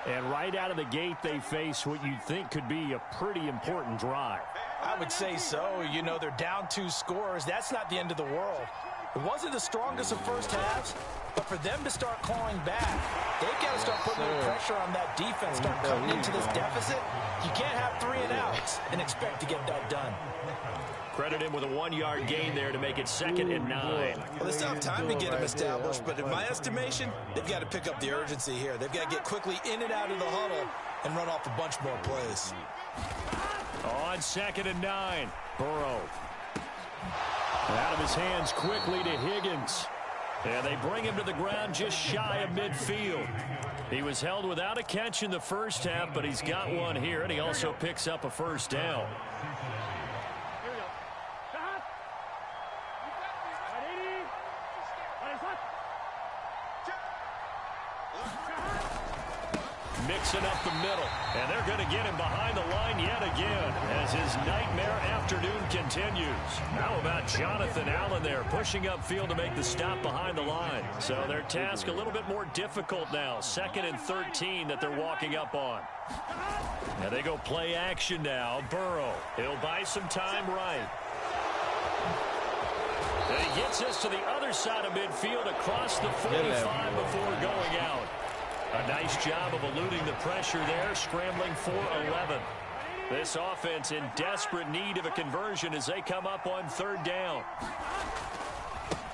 And right out of the gate, they face what you'd think could be a pretty important drive. I would say so. You know, they're down 2 scores. That's not the end of the world. It wasn't the strongest of first halves, but for them to start clawing back, they've got to start putting a little pressure on that defense, start cutting into this deficit. You can't have 3 and outs and expect to get that done. Credit him with a 1-yard gain there to make it 2nd and 9. Well, they still have time to get him established, but in my estimation, they've got to pick up the urgency here. They've got to get quickly in and out of the huddle and run off a bunch more plays. On 2nd and 9, Burrow. Out of his hands quickly to Higgins. And they bring him to the ground just shy of midfield. He was held without a catch in the first half, but he's got one here, and he also picks up a first down. Mixing up the middle, and they're going to get him behind the line yet again as his nightmare afternoon continues. How about Jonathan Allen there pushing upfield to make the stop behind the line? So their task a little bit more difficult now. 2nd and 13 that they're walking up on. Now they go play action now. Burrow, he'll buy some time right. And he gets us to the other side of midfield across the 45 before going out. A nice job of eluding the pressure there, scrambling for 11. This offense in desperate need of a conversion as they come up on 3rd down.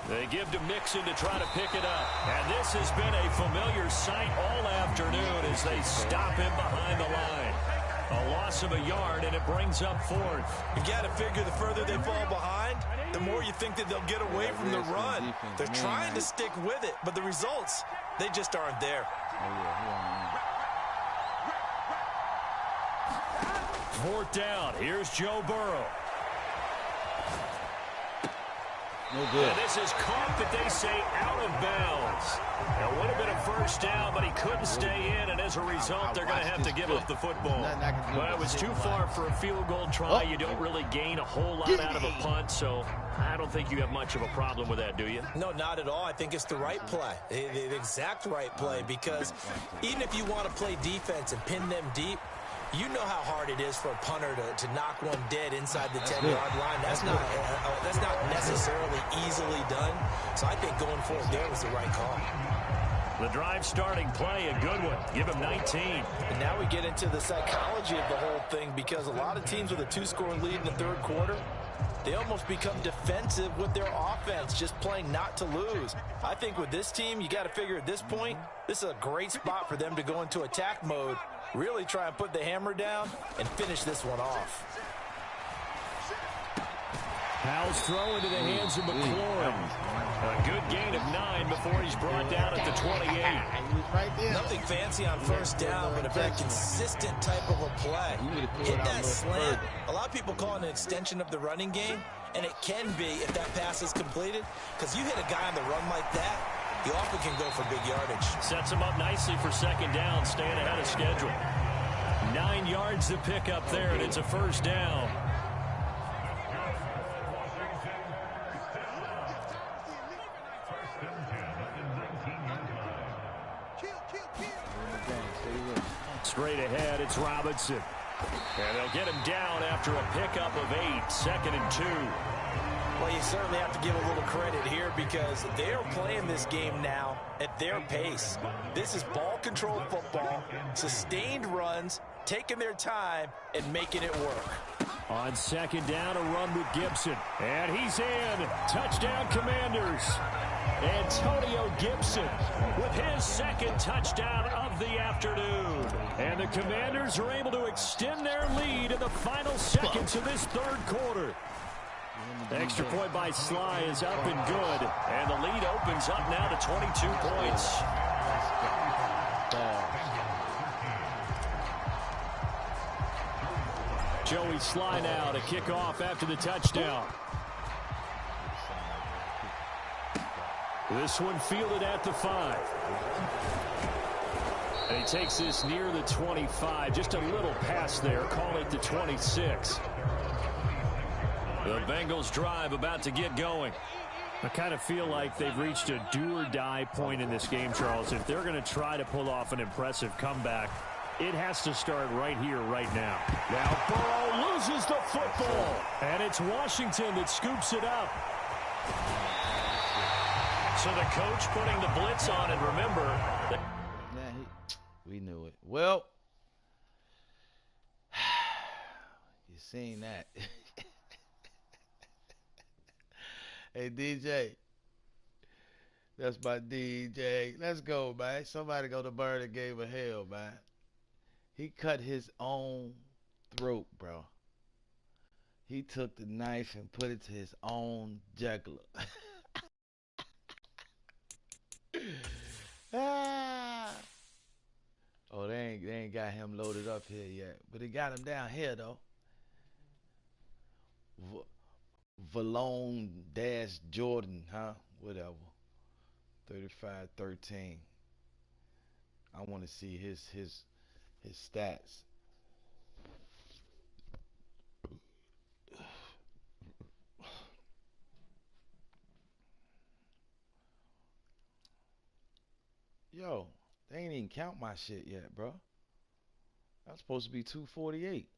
They give to Mixon to try to pick it up. And this has been a familiar sight all afternoon as they stop him behind the line. A loss of a yard, and it brings up 4th. You got to figure the further they fall behind, the more you think that they'll get away from the run. They're trying to stick with it, but the results, they just aren't there. 4th down. Here's Joe Burrow. No good. And this is caught, but they say out of bounds. It would have been a 1st down, but he couldn't stay in, and as a result, they're going to have to give up the football. But it was too far for a field goal try. You don't really gain a whole lot out of a punt, so I don't think you have much of a problem with that, do you? No, not at all. I think it's the right play, the exact right play, because even if you want to play defense and pin them deep, you know how hard it is for a punter to knock one dead inside the 10-yard line. That's not necessarily easily done. So I think going forward there was the right call. The drive starting play, a good one. Give him 19. And now we get into the psychology of the whole thing, because a lot of teams with a 2-score lead in the 3rd quarter, they almost become defensive with their offense, just playing not to lose. I think with this team, you got to figure at this point, this is a great spot for them to go into attack mode, really try and put the hammer down and finish this one off. Powell's throw into the hands of McLaurin. A good gain of 9 before he's brought down at the 28. Nothing fancy on 1st down, but a very consistent type of a play. Hit that slant. A lot of people call it an extension of the running game, and it can be if that pass is completed, because you hit a guy on the run like that, you often can go for big yardage. Sets him up nicely for 2nd down, staying ahead of schedule. 9 yards to pick up there, and it's a 1st down. Straight ahead, it's Robinson. And they'll get him down after a pickup of 8, 2nd and 2. Well, you certainly have to give a little credit here, because they're playing this game now at their pace. This is ball control football, sustained runs, taking their time and making it work. On 2nd down, a run with Gibson. And he's in. Touchdown, Commanders. Antonio Gibson with his 2nd touchdown of the afternoon. And the Commanders are able to extend their lead in the final seconds of this 3rd quarter. Extra point by Sly is up and good. And the lead opens up now to 22 points. Joey Sly now to kick off after the touchdown. This one fielded at the 5. And he takes this near the 25. Just a little pass there. Call it the 26. The Bengals drive about to get going. I kind of feel like they've reached a do-or-die point in this game, Charles. If they're going to try to pull off an impressive comeback, it has to start right here, right now. Now Burrow loses the football. And it's Washington that scoops it up. So the coach putting the blitz on, and remember, we knew it. Well, you seen that. Hey, DJ. That's my DJ. Let's go, man. Somebody go to Bird and gave a hell, man. He cut his own throat, bro. He took the knife and put it to his own jugular. Oh, they ain't got him loaded up here yet, but they got him down here though. Valone-Jordan, huh? Whatever. 35-13. I want to see his stats. Yo, they ain't even count my shit yet, bro. That's supposed to be 248.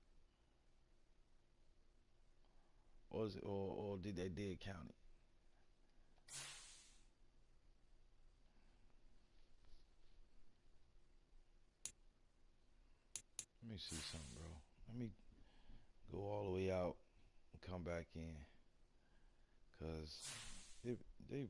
Or is it, or did they count it? Let me see something, bro. go all the way out and come back in. Cause they man.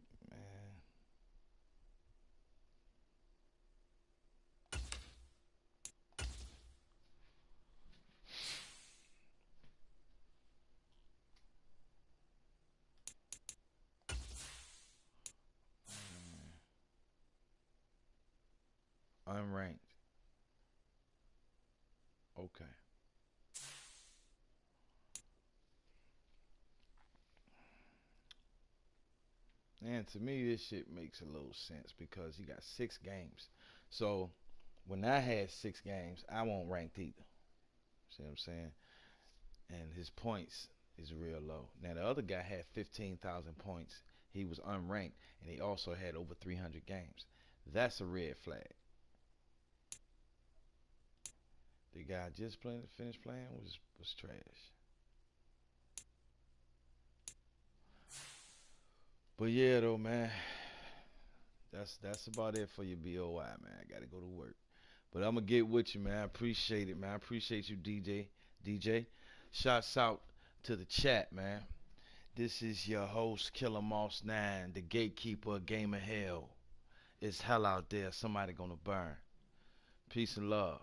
Unranked. Okay. And to me, this shit makes a little sense because he got 6 games. So when I had 6 games, I won't ranked either. See what I'm saying? And his points is real low. Now the other guy had 15,000 points. He was unranked, and he also had over 300 games. That's a red flag. The guy just finished playing was trash. But yeah, though, man, that's about it for your BOI, man. I gotta go to work. But I'm gonna get with you, man. I appreciate it, man. I appreciate you, DJ. DJ. Shouts out to the chat, man. This is your host, Killamoss9, the gatekeeper of Game of Hell. It's hell out there. Somebody gonna burn. Peace and love.